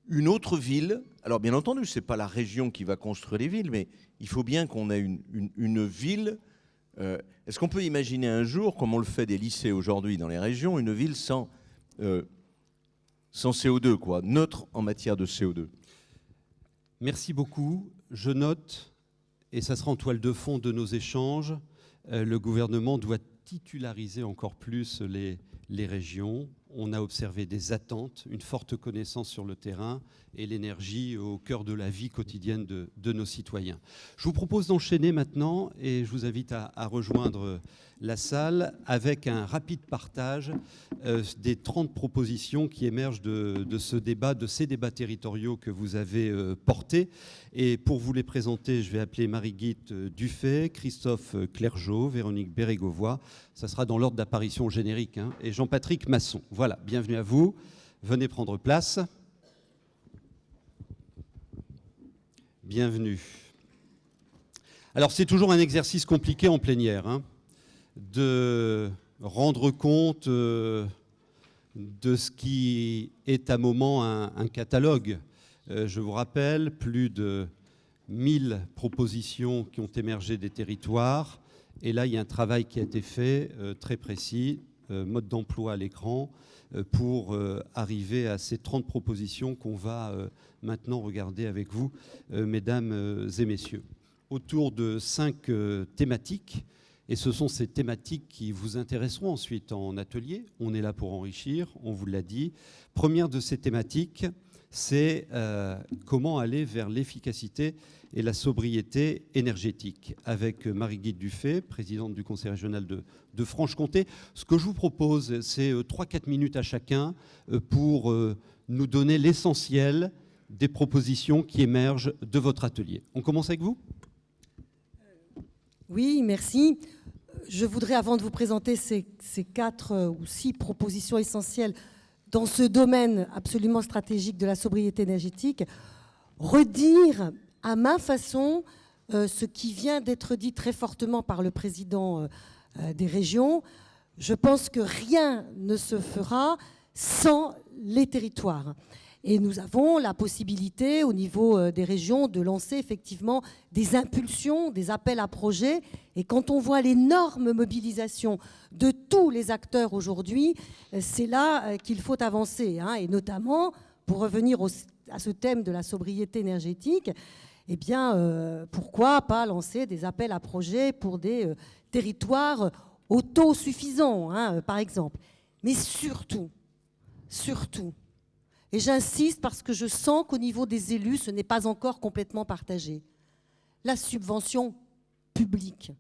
une autre ville. Alors bien entendu, ce n'est pas la région qui va construire les villes, mais il faut bien qu'on ait une ville. Est-ce qu'on peut imaginer un jour, comme on le fait des lycées aujourd'hui dans les régions, une ville sans CO2, quoi, neutre en matière de CO2? Merci beaucoup. Je note, et ça sera en toile de fond de nos échanges, le gouvernement doit titulariser encore plus les régions. On a observé des attentes, une forte connaissance sur le terrain et l'énergie au cœur de la vie quotidienne de nos citoyens. Je vous propose d'enchaîner maintenant et je vous invite à rejoindre la salle avec un rapide partage des 30 propositions qui émergent de ce débat, de ces débats territoriaux que vous avez portés. Et pour vous les présenter, je vais appeler Marie-Guite Dufay, Christophe Clergeau, Véronique Bérégovoy. Ça sera dans l'ordre d'apparition générique, hein, et Jean-Patrick Masson. Voilà, bienvenue à vous. Venez prendre place. Bienvenue. Alors, c'est toujours un exercice compliqué en plénière, hein, de rendre compte de ce qui est à moment un catalogue. Je vous rappelle, plus de 1000 propositions qui ont émergé des territoires. Et là, il y a un travail qui a été fait, très précis, mode d'emploi à l'écran, pour arriver à ces 30 propositions qu'on va maintenant regarder avec vous, mesdames et messieurs, autour de 5 thématiques. Et ce sont ces thématiques qui vous intéresseront ensuite en atelier. On est là pour enrichir, on vous l'a dit. Première de ces thématiques, c'est comment aller vers l'efficacité et la sobriété énergétique. Avec Marie-Guite Dufay, présidente du Conseil régional de Franche-Comté. Ce que je vous propose, c'est 3-4 minutes à chacun pour nous donner l'essentiel des propositions qui émergent de votre atelier. On commence avec vous ? Oui, merci. Je voudrais, avant de vous présenter ces 4 ou 6 propositions essentielles dans ce domaine absolument stratégique de la sobriété énergétique, redire à ma façon ce qui vient d'être dit très fortement par le président des régions. Je pense que rien ne se fera sans les territoires. Et nous avons la possibilité, au niveau des régions, de lancer effectivement des impulsions, des appels à projets. Et quand on voit l'énorme mobilisation de tous les acteurs aujourd'hui, c'est là qu'il faut avancer, hein. Et notamment, pour revenir à ce thème de la sobriété énergétique, eh bien, pourquoi pas lancer des appels à projets pour des territoires autosuffisants, hein, par exemple. Mais surtout, et j'insiste parce que je sens qu'au niveau des élus, ce n'est pas encore complètement partagé. La subvention publique,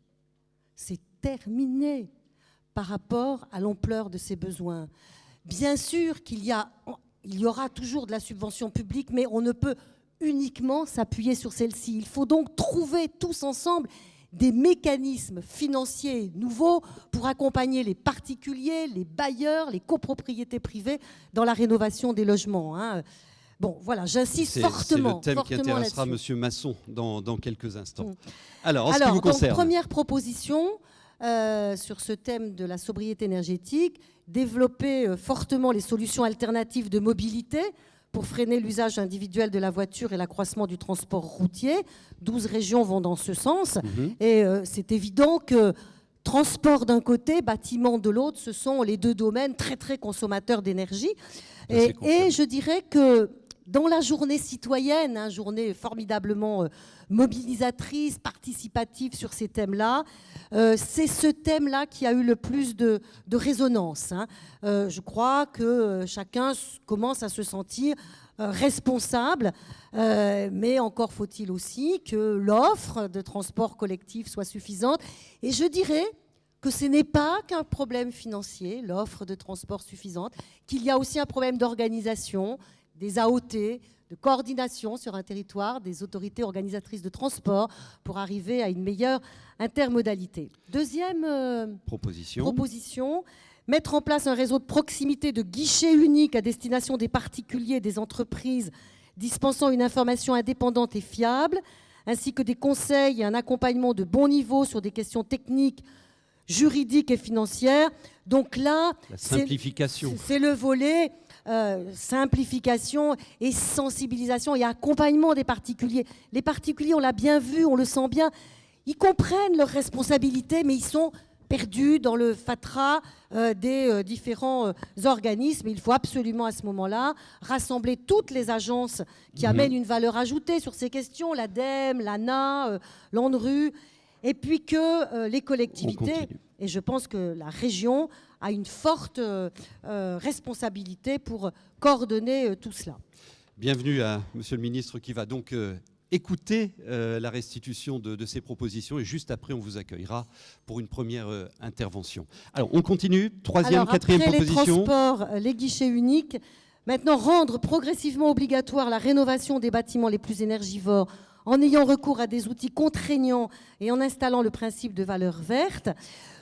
c'est terminé par rapport à l'ampleur de ses besoins. Bien sûr qu'il y aura toujours de la subvention publique, mais on ne peut uniquement s'appuyer sur celle-ci. Il faut donc trouver tous ensemble des mécanismes financiers nouveaux pour accompagner les particuliers, les bailleurs, les copropriétés privées dans la rénovation des logements, hein. Bon, voilà, j'insiste fortement. C'est le thème qui intéressera M. Masson dans quelques instants. Alors, en ce qui vous concerne. Première proposition sur ce thème de la sobriété énergétique, développer fortement les solutions alternatives de mobilité pour freiner l'usage individuel de la voiture et l'accroissement du transport routier. 12 régions vont dans ce sens. Et c'est évident que transport d'un côté, bâtiment de l'autre, ce sont les 2 domaines très, très consommateurs d'énergie. Et je dirais que dans la journée citoyenne, hein, journée formidablement mobilisatrice, participative sur ces thèmes-là, c'est ce thème-là qui a eu le plus de résonance, hein. Je crois que chacun commence à se sentir responsable, mais encore faut-il aussi que l'offre de transport collectif soit suffisante. Et je dirais que ce n'est pas qu'un problème financier, l'offre de transport suffisante, qu'il y a aussi un problème d'organisation, des AOT, de coordination sur un territoire, des autorités organisatrices de transport pour arriver à une meilleure intermodalité. Deuxième proposition, mettre en place un réseau de proximité de guichets uniques à destination des particuliers et des entreprises dispensant une information indépendante et fiable, ainsi que des conseils et un accompagnement de bon niveau sur des questions techniques, juridiques et financières. Donc là, la simplification. C'est le volet simplification et sensibilisation et accompagnement des particuliers. Les particuliers, on l'a bien vu, on le sent bien, ils comprennent leurs responsabilités, mais ils sont perdus dans le fatras des différents organismes. Il faut absolument à ce moment-là rassembler toutes les agences qui amènent une valeur ajoutée sur ces questions, l'ADEME, l'ANA, l'ANRU, et puis que les collectivités, et je pense que la région a une forte responsabilité pour coordonner tout cela. Bienvenue à Monsieur le Ministre qui va donc écouter la restitution de ces propositions et juste après on vous accueillera pour une première intervention. Alors on continue, troisième, quatrième proposition. Les transports, les guichets uniques, maintenant rendre progressivement obligatoire la rénovation des bâtiments les plus énergivores en ayant recours à des outils contraignants et en installant le principe de valeur verte.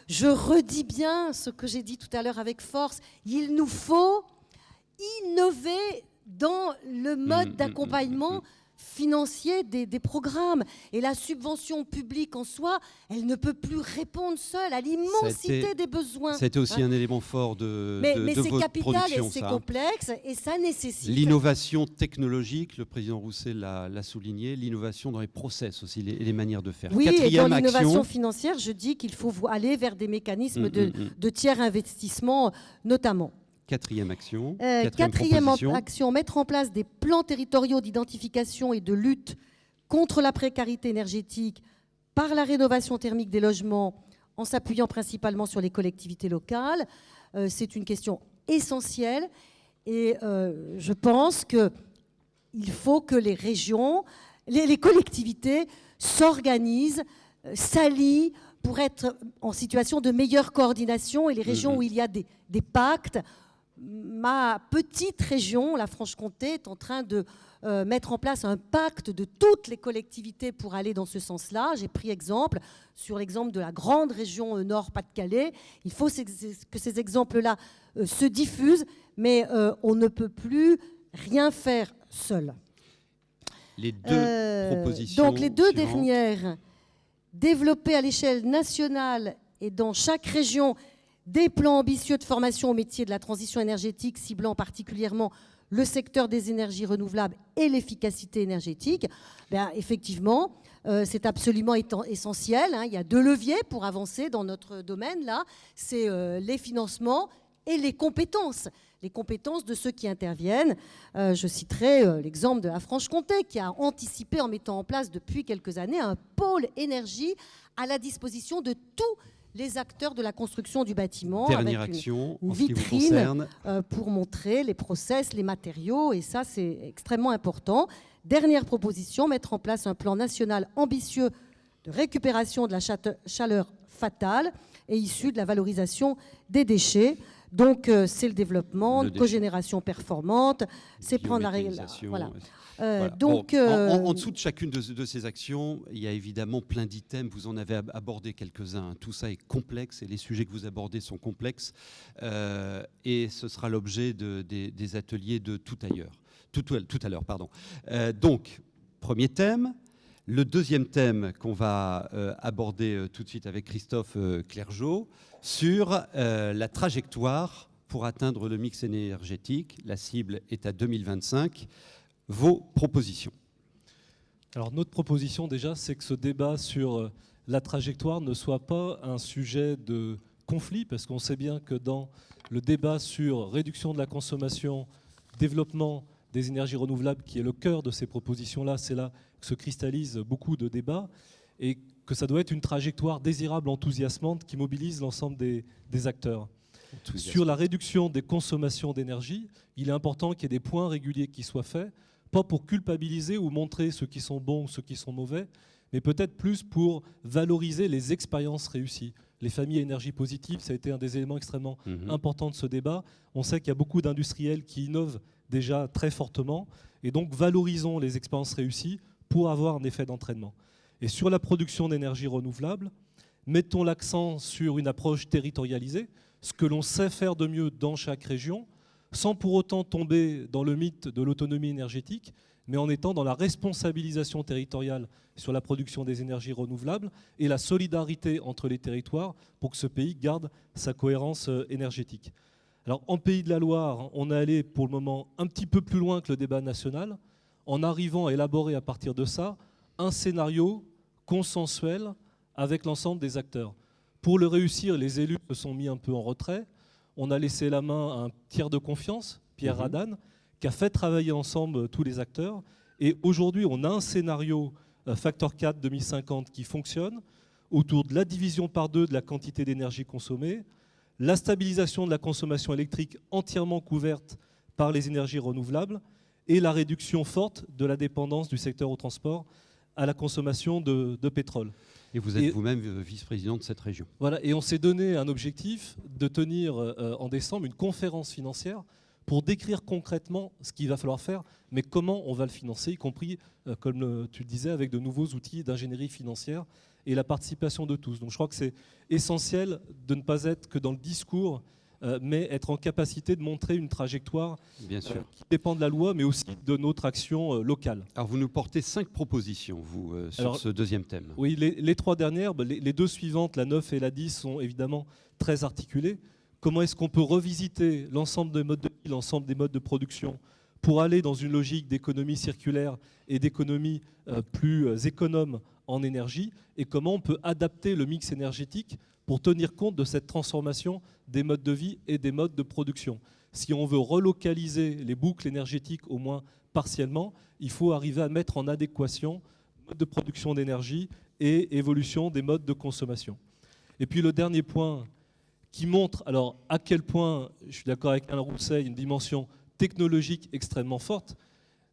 Je redis bien ce que j'ai dit tout à l'heure avec force, il nous faut innover dans le mode d'accompagnement financier des programmes. Et la subvention publique en soi, elle ne peut plus répondre seule à l'immensité des besoins. C'était aussi un élément fort de mais c'est votre capital production. Et c'est complexe et ça nécessite... L'innovation technologique, le président Rousset l'a souligné, l'innovation dans les process aussi, les manières de faire. Oui, quatrième et dans l'innovation action financière, je dis qu'il faut aller vers des mécanismes de tiers investissement notamment. Quatrième action. Quatrième action, mettre en place des plans territoriaux d'identification et de lutte contre la précarité énergétique par la rénovation thermique des logements en s'appuyant principalement sur les collectivités locales. C'est une question essentielle et je pense qu'il faut que les régions, les collectivités s'organisent, s'allient pour être en situation de meilleure coordination et les régions où il y a des pactes. Ma petite région, la Franche-Comté, est en train de mettre en place un pacte de toutes les collectivités pour aller dans ce sens-là. J'ai pris exemple sur l'exemple de la grande région Nord-Pas-de-Calais. Il faut que ces exemples-là se diffusent, mais on ne peut plus rien faire seul. Les deux propositions donc les deux suivantes. dernières, développer à l'échelle nationale et dans chaque région des plans ambitieux de formation au métier de la transition énergétique, ciblant particulièrement le secteur des énergies renouvelables et l'efficacité énergétique. Bien, effectivement, c'est absolument essentiel. Il y a deux leviers pour avancer dans notre domaine, là. C'est les financements et les compétences de ceux qui interviennent. Je citerai l'exemple de la Franche-Comté qui a anticipé en mettant en place depuis quelques années un pôle énergie à la disposition de tous les acteurs de la construction du bâtiment. Dernière avec action une en ce qui vous vitrine concerne. Pour montrer les process, les matériaux, et ça c'est extrêmement important. Dernière proposition, mettre en place un plan national ambitieux de récupération de la chaleur fatale et issue de la valorisation des déchets. Donc c'est le développement, cogénération performante, c'est prendre la règle. Voilà. Voilà. Donc, en dessous de chacune de ces actions, il y a évidemment plein d'items. Vous en avez abordé quelques-uns. Tout ça est complexe et les sujets que vous abordez sont complexes. Et ce sera l'objet des ateliers de tout à l'heure. Donc, premier thème. Le deuxième thème qu'on va aborder tout de suite avec Christophe Clergeot sur la trajectoire pour atteindre le mix énergétique. La cible est à 2025. Vos propositions. Alors notre proposition déjà, c'est que ce débat sur la trajectoire ne soit pas un sujet de conflit, parce qu'on sait bien que dans le débat sur réduction de la consommation, développement des énergies renouvelables, qui est le cœur de ces propositions-là, c'est là que se cristallisent beaucoup de débats, et que ça doit être une trajectoire désirable, enthousiasmante, qui mobilise l'ensemble des acteurs. Sur la réduction des consommations d'énergie, il est important qu'il y ait des points réguliers qui soient faits, pas pour culpabiliser ou montrer ceux qui sont bons ou ceux qui sont mauvais, mais peut-être plus pour valoriser les expériences réussies. Les familles à énergie positive, ça a été un des éléments extrêmement importants de ce débat. On sait qu'il y a beaucoup d'industriels qui innovent déjà très fortement, et donc valorisons les expériences réussies pour avoir un effet d'entraînement. Et sur la production d'énergie renouvelable, mettons l'accent sur une approche territorialisée, ce que l'on sait faire de mieux dans chaque région, sans pour autant tomber dans le mythe de l'autonomie énergétique, mais en étant dans la responsabilisation territoriale sur la production des énergies renouvelables et la solidarité entre les territoires pour que ce pays garde sa cohérence énergétique. Alors, en Pays de la Loire, on est allé pour le moment un petit peu plus loin que le débat national, en arrivant à élaborer à partir de ça un scénario consensuel avec l'ensemble des acteurs. Pour le réussir, les élus se sont mis un peu en retrait. On a laissé la main à un tiers de confiance, Pierre Radane, qui a fait travailler ensemble tous les acteurs. Et aujourd'hui, on a un scénario Factor 4 2050 qui fonctionne autour de la division par 2 de la quantité d'énergie consommée, la stabilisation de la consommation électrique entièrement couverte par les énergies renouvelables et la réduction forte de la dépendance du secteur au transport à la consommation de pétrole. Et vous êtes vous-même vice-président de cette région. Voilà, et on s'est donné un objectif de tenir en décembre une conférence financière pour décrire concrètement ce qu'il va falloir faire, mais comment on va le financer, y compris, comme tu le disais, avec de nouveaux outils d'ingénierie financière et la participation de tous. Donc je crois que c'est essentiel de ne pas être que dans le discours, mais être en capacité de montrer une trajectoire Bien sûr. qui dépend de la loi, mais aussi de notre action locale. Alors vous nous portez 5 propositions, vous, sur ce deuxième thème. Oui, les 3 dernières, les 2 suivantes, la 9 et la 10, sont évidemment très articulées. Comment est-ce qu'on peut revisiter l'ensemble des modes de vie, l'ensemble des modes de production pour aller dans une logique d'économie circulaire et d'économie plus économe en énergie, et comment on peut adapter le mix énergétique pour tenir compte de cette transformation des modes de vie et des modes de production. Si on veut relocaliser les boucles énergétiques au moins partiellement, il faut arriver à mettre en adéquation mode de production d'énergie et évolution des modes de consommation. Et puis le dernier point qui montre alors à quel point, je suis d'accord avec Alain Rousset, il y a une dimension technologique extrêmement forte,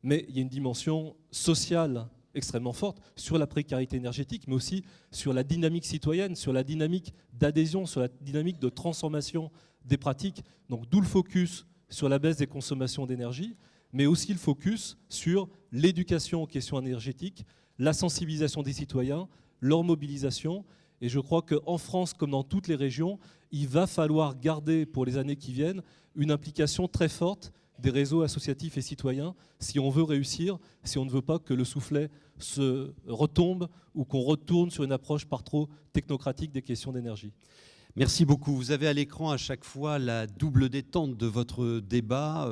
mais il y a une dimension sociale extrêmement forte sur la précarité énergétique, mais aussi sur la dynamique citoyenne, sur la dynamique d'adhésion, sur la dynamique de transformation des pratiques. Donc d'où le focus sur la baisse des consommations d'énergie, mais aussi le focus sur l'éducation aux questions énergétiques, la sensibilisation des citoyens, leur mobilisation. Et je crois qu'en France, comme dans toutes les régions, il va falloir garder pour les années qui viennent une implication très forte des réseaux associatifs et citoyens si on veut réussir, si on ne veut pas que le soufflet se retombe ou qu'on retourne sur une approche par trop technocratique des questions d'énergie. Merci beaucoup. Vous avez à l'écran à chaque fois la double détente de votre débat,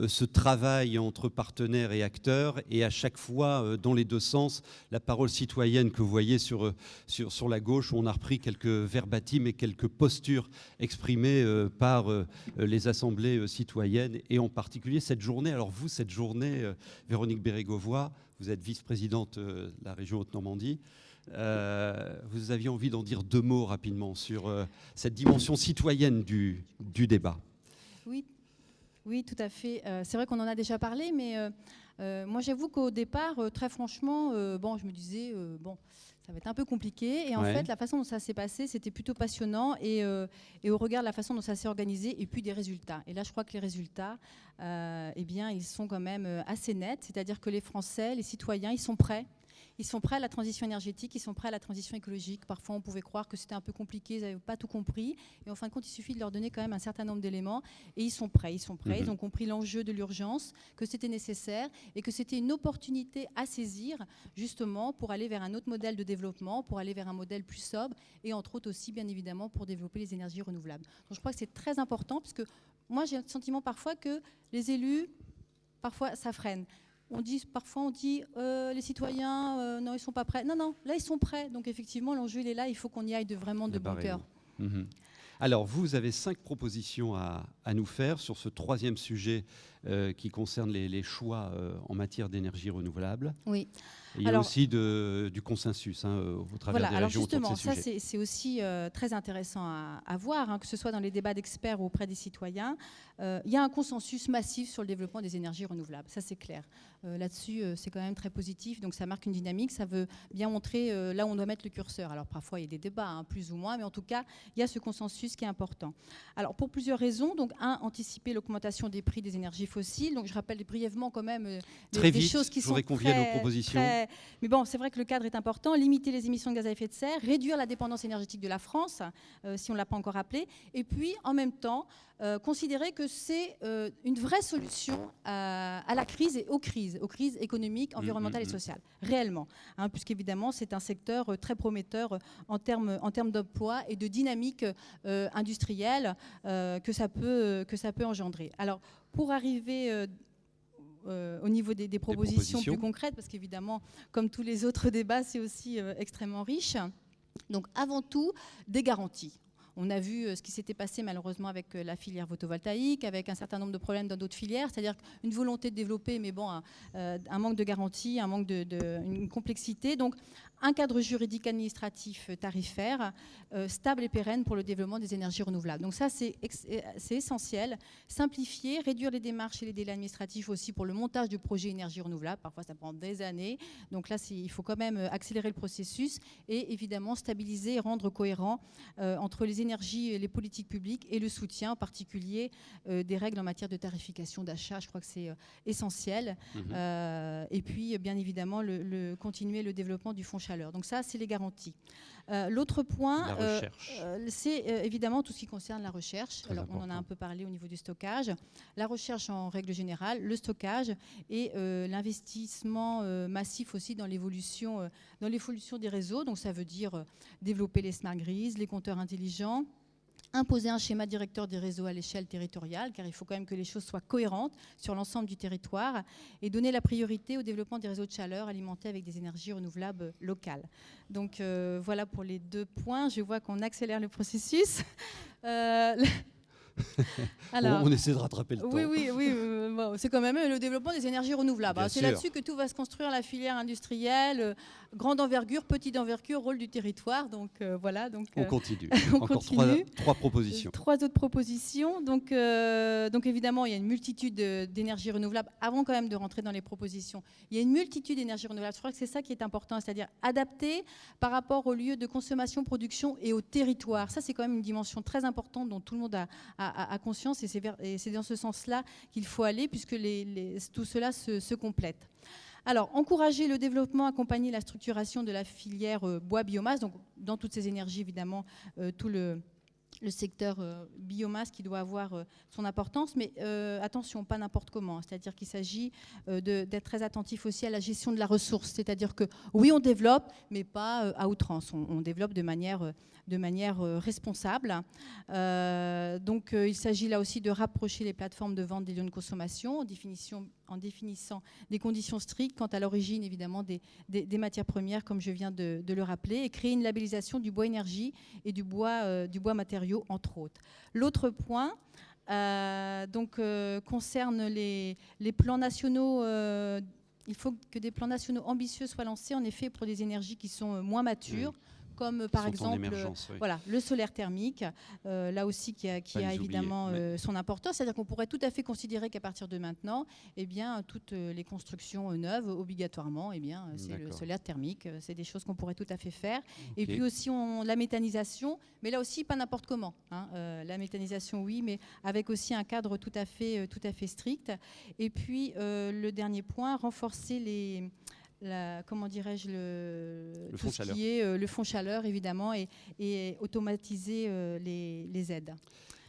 ce travail entre partenaires et acteurs, et à chaque fois, dans les deux sens, la parole citoyenne que vous voyez sur la gauche, où on a repris quelques verbatims et quelques postures exprimées par les assemblées citoyennes, et en particulier cette journée. Alors vous, cette journée, Véronique Bérégovoy, vous êtes vice-présidente de la région Haute-Normandie. Vous aviez envie d'en dire 2 mots rapidement sur cette dimension citoyenne du débat. Oui, tout à fait. C'est vrai qu'on en a déjà parlé, mais moi j'avoue qu'au départ, très franchement, je me disais, ça va être un peu compliqué. Et en fait, la façon dont ça s'est passé, c'était plutôt passionnant. Et au regard de la façon dont ça s'est organisé, et puis des résultats. Et là, je crois que les résultats, ils sont quand même assez nets. C'est-à-dire que les Français, les citoyens, ils sont prêts. Ils sont prêts à la transition énergétique, ils sont prêts à la transition écologique. Parfois, on pouvait croire que c'était un peu compliqué, ils n'avaient pas tout compris. Et en fin de compte, il suffit de leur donner quand même un certain nombre d'éléments. Et ils sont prêts. Ils ont compris l'enjeu de l'urgence, que c'était nécessaire et que c'était une opportunité à saisir, justement, pour aller vers un autre modèle de développement, pour aller vers un modèle plus sobre et entre autres aussi, bien évidemment, pour développer les énergies renouvelables. Donc, je crois que c'est très important parce que moi, j'ai le sentiment parfois que les élus, parfois, ça freine. Parfois on dit les citoyens, non, ils ne sont pas prêts. Non, là, ils sont prêts. Donc, effectivement, l'enjeu, il est là. Il faut qu'on y aille vraiment de bon cœur. Alors, vous avez 5 propositions à nous faire sur ce 3e sujet qui concerne les choix en matière d'énergie renouvelable. Oui. Et il y a aussi du consensus au travers des régions autour de ces sujets. Ça, c'est aussi très intéressant à voir, que ce soit dans les débats d'experts ou auprès des citoyens. Il y a un consensus massif sur le développement des énergies renouvelables. Ça, c'est clair. Là-dessus, c'est quand même très positif. Donc, ça marque une dynamique. Ça veut bien montrer là où on doit mettre le curseur. Alors, parfois, il y a des débats, plus ou moins. Mais en tout cas, il y a ce consensus qui est important. Alors, pour plusieurs raisons. Donc, anticiper l'augmentation des prix des énergies fossiles. Donc, je rappelle brièvement quand même des choses qui sont qu'on vienne aux propositions. Mais bon, c'est vrai que le cadre est important. Limiter les émissions de gaz à effet de serre, réduire la dépendance énergétique de la France, si on ne l'a pas encore rappelé. Et puis, en même temps, considérer que c'est une vraie solution à la crise et aux crises économiques, environnementales et sociales, réellement, hein, puisqu'évidemment c'est un secteur très prometteur en termes d'emploi et de dynamique industrielle que ça peut engendrer. Alors, pour arriver au niveau des propositions plus concrètes, parce qu'évidemment, comme tous les autres débats, c'est aussi extrêmement riche. Donc, avant tout, des garanties. On a vu ce qui s'était passé malheureusement avec la filière photovoltaïque, avec un certain nombre de problèmes dans d'autres filières, c'est-à-dire une volonté de développer, mais bon, un manque de garantie, un manque une complexité. Donc, un cadre juridique administratif tarifaire stable et pérenne pour le développement des énergies renouvelables. Donc ça, c'est essentiel. Simplifier, réduire les démarches et les délais administratifs aussi pour le montage du projet énergie renouvelable. Parfois, ça prend des années. Donc là, il faut quand même accélérer le processus et évidemment stabiliser et rendre cohérent entre les énergies, les politiques publiques et le soutien, en particulier des règles en matière de tarification d'achat. Je crois que c'est essentiel. Et puis, bien évidemment, continuer le développement du fonds chaleur. Donc ça, c'est les garanties. L'autre point, c'est évidemment tout ce qui concerne la recherche. Alors, on en a un peu parlé au niveau du stockage. La recherche en règle générale, le stockage et l'investissement massif aussi dans l'évolution des réseaux. Donc ça veut dire développer les smart grids, les compteurs intelligents, imposer un schéma directeur des réseaux à l'échelle territoriale, car il faut quand même que les choses soient cohérentes sur l'ensemble du territoire, et donner la priorité au développement des réseaux de chaleur alimentés avec des énergies renouvelables locales. Donc voilà pour les 2 points. Je vois qu'on accélère le processus. Alors, on essaie de rattraper le temps. Oui, bon, c'est quand même le développement des énergies renouvelables. C'est là-dessus que tout va se construire, la filière industrielle, grande envergure, petite envergure, rôle du territoire. Donc voilà. Donc, on continue. Encore 3 propositions. 3 autres propositions. Donc évidemment, il y a une multitude d'énergies renouvelables. Avant quand même de rentrer dans les propositions, il y a une multitude d'énergies renouvelables. Je crois que c'est ça qui est important, c'est-à-dire adapter par rapport au lieu de consommation, production et au territoire. Ça, c'est quand même une dimension très importante dont tout le monde a conscience, et c'est dans ce sens-là qu'il faut aller, puisque tout cela se complète. Alors, encourager le développement, accompagner la structuration de la filière bois-biomasse, donc dans toutes ces énergies, évidemment, tout le secteur biomasse qui doit avoir son importance, mais attention, pas n'importe comment. C'est-à-dire qu'il s'agit d'être très attentif aussi à la gestion de la ressource. C'est-à-dire que oui, on développe, mais pas à outrance. On développe de manière responsable. Donc il s'agit là aussi de rapprocher les plateformes de vente des lieux de consommation en définissant des conditions strictes quant à l'origine évidemment des matières premières, comme je viens de le rappeler, et créer une labellisation du bois énergie et du bois matériaux, entre autres. L'autre point concerne les plans nationaux. Il faut que des plans nationaux ambitieux soient lancés, en effet, pour des énergies qui sont moins matures. Comme par exemple voilà, le solaire thermique, là aussi qui a évidemment son importance. C'est-à-dire qu'on pourrait tout à fait considérer qu'à partir de maintenant, eh bien, toutes les constructions neuves, obligatoirement, eh bien, c'est le solaire thermique. C'est des choses qu'on pourrait tout à fait faire. Et puis aussi la méthanisation, mais là aussi pas n'importe comment. Hein. La méthanisation, oui, mais avec aussi un cadre tout à fait strict. Et puis le dernier point, renforcer le fonds chaleur, évidemment, et automatiser les aides.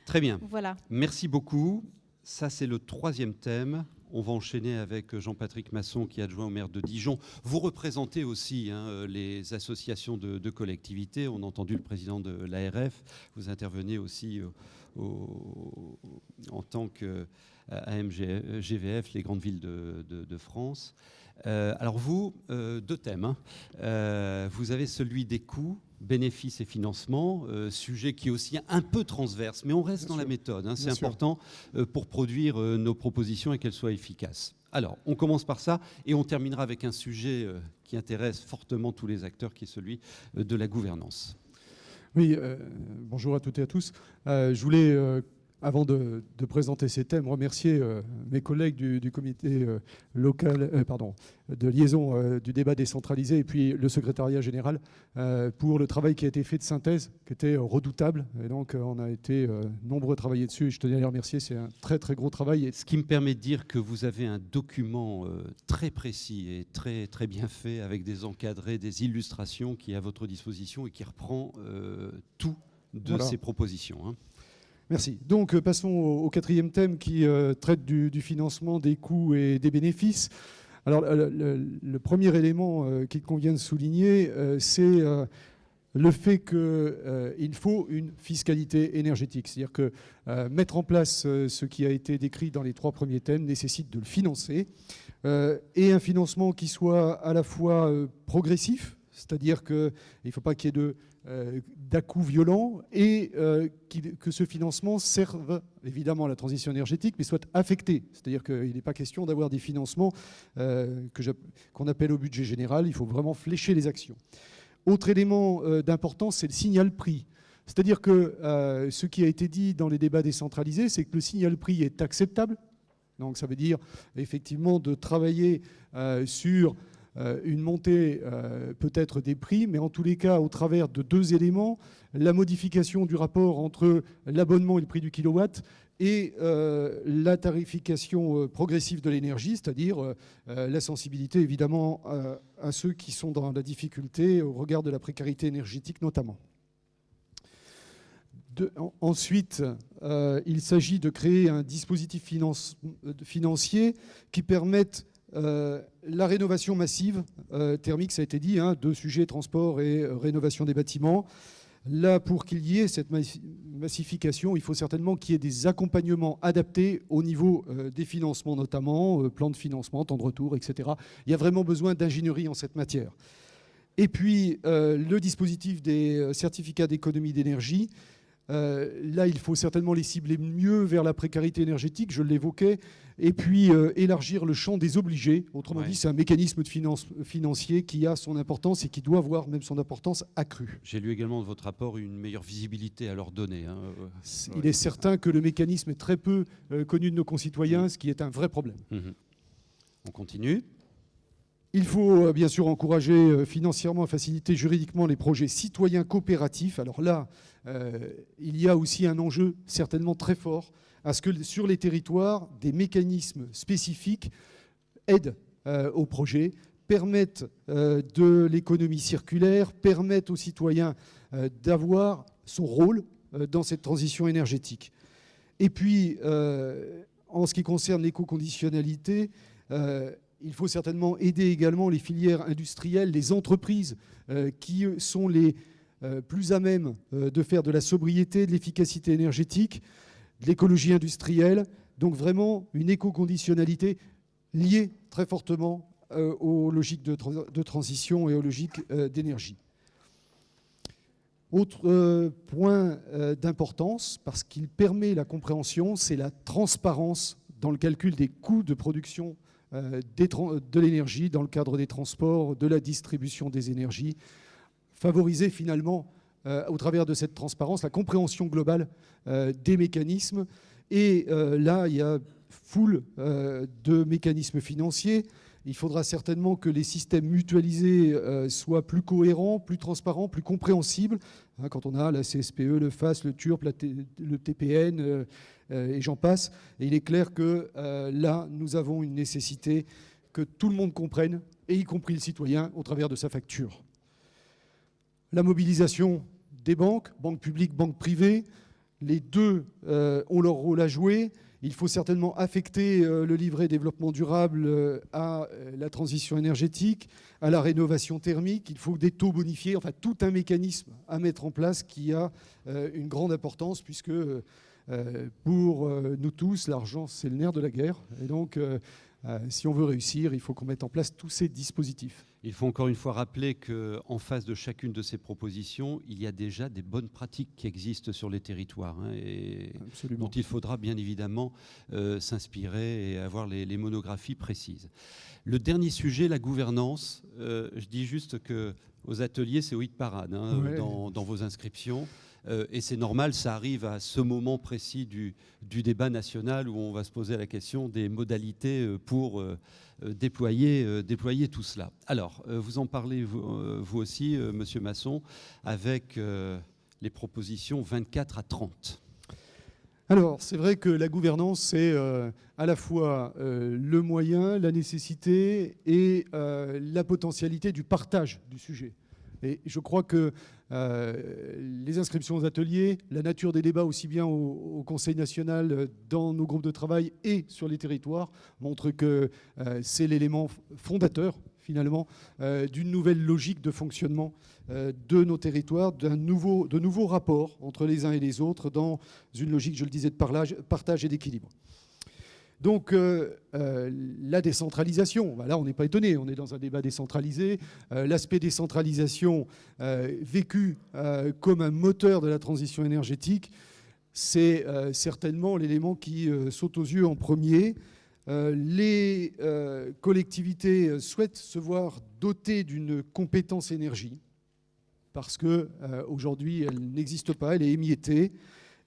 Très bien. Voilà. Merci beaucoup. Ça, c'est le 3e thème. On va enchaîner avec Jean-Patrick Masson, qui est adjoint au maire de Dijon. Vous représentez aussi les associations de collectivités. On a entendu le président de l'ARF. Vous intervenez aussi en tant qu'AMGVF, les grandes villes de France. Alors vous, 2 thèmes. Vous avez celui des coûts, bénéfices et financements, sujet qui est aussi un peu transverse, mais on reste dans la méthode. C'est important pour produire nos propositions et qu'elles soient efficaces. Alors, on commence par ça et on terminera avec un sujet qui intéresse fortement tous les acteurs, qui est celui de la gouvernance. Oui, bonjour à toutes et à tous. Je voulais... Avant de présenter ces thèmes, remercier mes collègues du comité local, de liaison du débat décentralisé, et puis le secrétariat général pour le travail qui a été fait de synthèse, qui était redoutable. Et donc on a été nombreux à travailler dessus, et je tenais à les remercier. C'est un très très gros travail. Ce qui me permet de dire que vous avez un document très précis et très très bien fait, avec des encadrés, des illustrations, qui est à votre disposition et qui reprend tout de ces propositions. Merci. Donc, passons au quatrième thème qui traite du financement, des coûts et des bénéfices. Alors, le premier élément qu'il convient de souligner, c'est le fait qu'il faut une fiscalité énergétique. C'est-à-dire que mettre en place ce qui a été décrit dans les 3 premiers thèmes nécessite de le financer, et un financement qui soit à la fois progressif, c'est-à-dire qu'il ne faut pas qu'il y ait d'à-coups violents, et que ce financement serve évidemment à la transition énergétique, mais soit affecté. C'est-à-dire qu'il n'est pas question d'avoir des financements qu'on appelle au budget général, il faut vraiment flécher les actions. Autre élément d'importance, c'est le signal prix. C'est-à-dire que ce qui a été dit dans les débats décentralisés, c'est que le signal prix est acceptable. Donc ça veut dire effectivement de travailler sur une montée peut-être des prix, mais en tous les cas au travers de 2 éléments, la modification du rapport entre l'abonnement et le prix du kilowatt, et la tarification progressive de l'énergie, c'est-à-dire la sensibilité évidemment à ceux qui sont dans la difficulté au regard de la précarité énergétique notamment. Ensuite, il s'agit de créer un dispositif financier qui permette la rénovation massive thermique, ça a été dit, 2 sujets, transport et rénovation des bâtiments. Là, pour qu'il y ait cette massification, il faut certainement qu'il y ait des accompagnements adaptés au niveau des financements, notamment plan de financement, temps de retour, etc. Il y a vraiment besoin d'ingénierie en cette matière. Et puis, le dispositif des certificats d'économie d'énergie, là, il faut certainement les cibler mieux vers la précarité énergétique, je l'évoquais, et puis élargir le champ des obligés. Autrement dit, c'est un mécanisme de financier qui a son importance et qui doit avoir même son importance accrue. J'ai lu également dans votre rapport une meilleure visibilité à leur donner. Il est certain que le mécanisme est très peu connu de nos concitoyens, ce qui est un vrai problème. On continue. Il faut bien sûr encourager financièrement et faciliter juridiquement les projets citoyens coopératifs. Alors là, il y a aussi un enjeu certainement très fort à ce que sur les territoires, des mécanismes spécifiques aident aux projets, permettent de l'économie circulaire, permettent aux citoyens d'avoir son rôle dans cette transition énergétique. Et puis, en ce qui concerne l'éco-conditionnalité, il faut certainement aider également les filières industrielles, les entreprises qui sont les plus à même de faire de la sobriété, de l'efficacité énergétique, de l'écologie industrielle. Donc vraiment une éco-conditionnalité liée très fortement aux logiques de transition et aux logiques d'énergie. Autre point d'importance, parce qu'il permet la compréhension, c'est la transparence dans le calcul des coûts de production de l'énergie dans le cadre des transports, de la distribution des énergies. Favoriser finalement, au travers de cette transparence, la compréhension globale des mécanismes. Et là, il y a foule de mécanismes financiers. Il faudra certainement que les systèmes mutualisés soient plus cohérents, plus transparents, plus compréhensibles. Quand on a la CSPE, le FAS, le TURP, le TPN, et j'en passe. Et il est clair que là, nous avons une nécessité que tout le monde comprenne, et y compris le citoyen, au travers de sa facture. La mobilisation des banques publiques, banques privées, les deux ont leur rôle à jouer. Il faut certainement affecter le livret développement durable à la transition énergétique, à la rénovation thermique. Il faut des taux bonifiés, enfin tout un mécanisme à mettre en place qui a une grande importance puisque pour nous tous, l'argent, c'est le nerf de la guerre. Et donc, si on veut réussir, il faut qu'on mette en place tous ces dispositifs. Il faut encore une fois rappeler qu'en face de chacune de ces propositions, il y a déjà des bonnes pratiques qui existent sur les territoires et dont il faudra bien évidemment s'inspirer et avoir les monographies précises. Le dernier sujet, la gouvernance. Je dis juste qu'aux ateliers, c'est au hit parade dans vos inscriptions. Et c'est normal, ça arrive à ce moment précis du débat national où on va se poser la question des modalités pour déployer tout cela. Alors, vous en parlez vous aussi, Monsieur Masson, avec les propositions 24 à 30. Alors, c'est vrai que la gouvernance, c'est à la fois le moyen, la nécessité et la potentialité du partage du sujet. Et je crois que les inscriptions aux ateliers, la nature des débats aussi bien au Conseil national, dans nos groupes de travail et sur les territoires, montrent que c'est l'élément fondateur finalement d'une nouvelle logique de fonctionnement de nos territoires, de nouveaux rapports entre les uns et les autres dans une logique, je le disais, de partage et d'équilibre. Donc la décentralisation, là on n'est pas étonné, on est dans un débat décentralisé. L'aspect décentralisation vécu comme un moteur de la transition énergétique, c'est certainement l'élément qui saute aux yeux en premier. Les collectivités souhaitent se voir dotées d'une compétence énergie parce qu'aujourd'hui elle n'existe pas, elle est émiettée.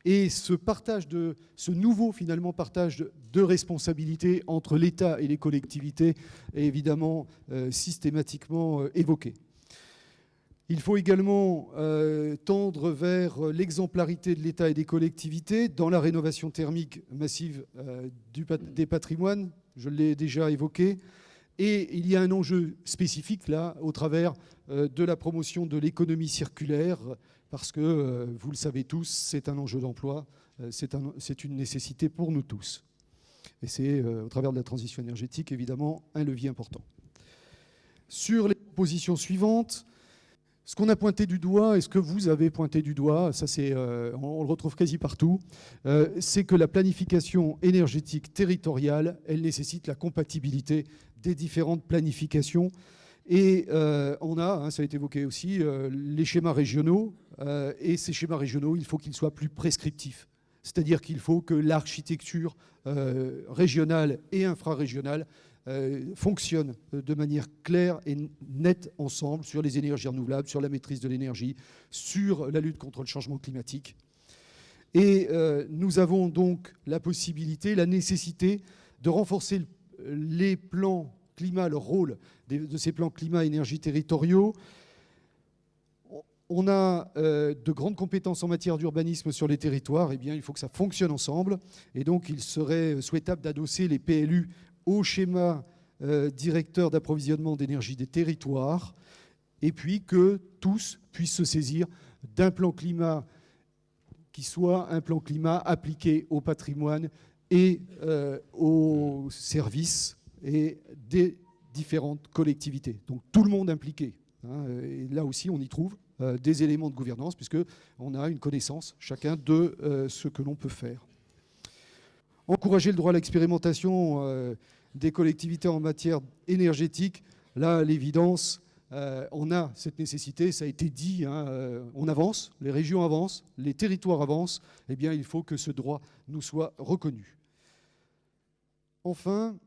Et ce nouveau finalement partage de responsabilités entre l'État et les collectivités est évidemment systématiquement évoqué. Il faut également tendre vers l'exemplarité de l'État et des collectivités dans la rénovation thermique massive des patrimoines, je l'ai déjà évoqué. Et il y a un enjeu spécifique là au travers de la promotion de l'économie circulaire, parce que, vous le savez tous, c'est un enjeu d'emploi, c'est une nécessité pour nous tous. Et c'est, au travers de la transition énergétique, évidemment, un levier important. Sur les propositions suivantes, ce qu'on a pointé du doigt, et ce que vous avez pointé du doigt, ça on le retrouve quasi partout, c'est que la planification énergétique territoriale, elle nécessite la compatibilité des différentes planifications. Et on a, ça a été évoqué aussi, les schémas régionaux. Et ces schémas régionaux, il faut qu'ils soient plus prescriptifs. C'est-à-dire qu'il faut que l'architecture régionale et infrarégionale fonctionnent de manière claire et nette ensemble sur les énergies renouvelables, sur la maîtrise de l'énergie, sur la lutte contre le changement climatique. Et nous avons donc la possibilité, la nécessité de renforcer les plans climat, le rôle de ces plans climat-énergie territoriaux. On a de grandes compétences en matière d'urbanisme sur les territoires. Eh bien, il faut que ça fonctionne ensemble. Et donc, il serait souhaitable d'adosser les PLU au schéma directeur d'approvisionnement d'énergie des territoires, et puis que tous puissent se saisir d'un plan climat qui soit un plan climat appliqué au patrimoine et aux services et des différentes collectivités. Donc tout le monde impliqué. Et là aussi, on y trouve des éléments de gouvernance, puisqu'on a une connaissance chacun de ce que l'on peut faire. Encourager le droit à l'expérimentation des collectivités en matière énergétique, là, à l'évidence, on a cette nécessité, ça a été dit, on avance, les régions avancent, les territoires avancent, eh bien, il faut que ce droit nous soit reconnu. Enfin,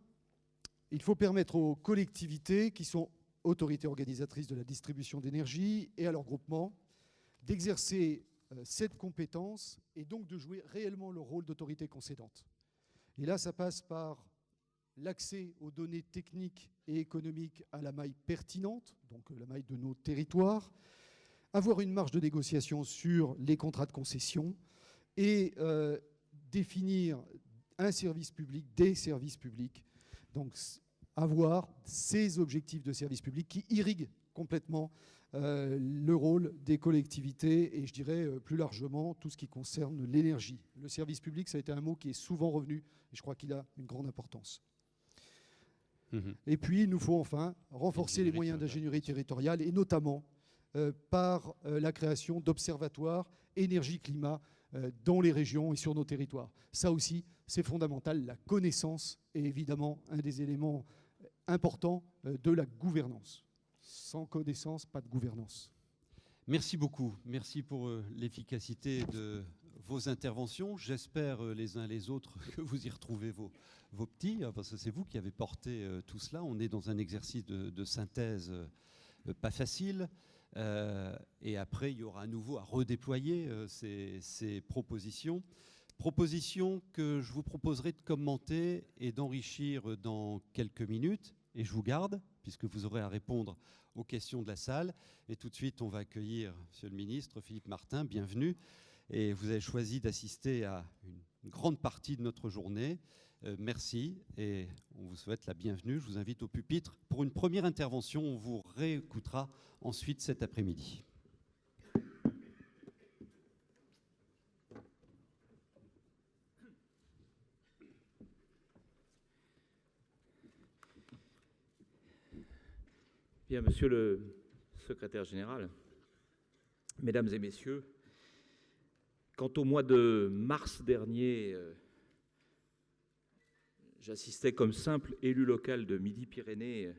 il faut permettre aux collectivités qui sont autorités organisatrices de la distribution d'énergie et à leurs groupements d'exercer cette compétence et donc de jouer réellement leur rôle d'autorité concédante. Et là, ça passe par l'accès aux données techniques et économiques à la maille pertinente, donc la maille de nos territoires, avoir une marge de négociation sur les contrats de concession et définir un service public, des services publics. Donc avoir ces objectifs de service public qui irriguent complètement le rôle des collectivités et je dirais plus largement tout ce qui concerne l'énergie. Le service public, ça a été un mot qui est souvent revenu et je crois qu'il a une grande importance. Et puis, il nous faut enfin renforcer les moyens d'ingénierie territoriale et notamment par la création d'observatoires énergie-climat dans les régions et sur nos territoires. Ça aussi, c'est fondamental. La connaissance est évidemment un des éléments importants de la gouvernance. Sans connaissance, pas de gouvernance. Merci beaucoup. Merci pour l'efficacité de vos interventions. J'espère les uns les autres que vous y retrouvez vos petits, parce que c'est vous qui avez porté tout cela. On est dans un exercice de synthèse pas facile. Et après, il y aura à nouveau à redéployer ces propositions. Propositions que je vous proposerai de commenter et d'enrichir dans quelques minutes. Et je vous garde, puisque vous aurez à répondre aux questions de la salle. Et tout de suite, on va accueillir Monsieur le ministre Philippe Martin. Bienvenue. Et vous avez choisi d'assister à une grande partie de notre journée. Merci et on vous souhaite la bienvenue. Je vous invite au pupitre pour une première intervention. On vous réécoutera ensuite cet après-midi. Bien, monsieur le secrétaire général, mesdames et messieurs, quand au mois de mars dernier, j'assistais comme simple élu local de Midi-Pyrénées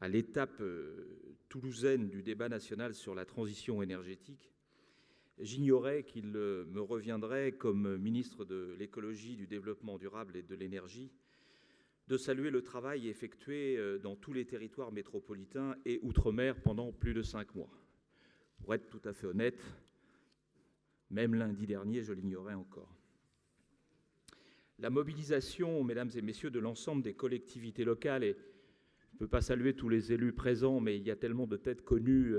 à l'étape toulousaine du débat national sur la transition énergétique, j'ignorais qu'il me reviendrait comme ministre de l'écologie, du développement durable et de l'énergie de saluer le travail effectué dans tous les territoires métropolitains et outre-mer pendant plus de 5 mois. Pour être tout à fait honnête, même lundi dernier, je l'ignorais encore. La mobilisation, mesdames et messieurs, de l'ensemble des collectivités locales, et je ne peux pas saluer tous les élus présents, mais il y a tellement de têtes connues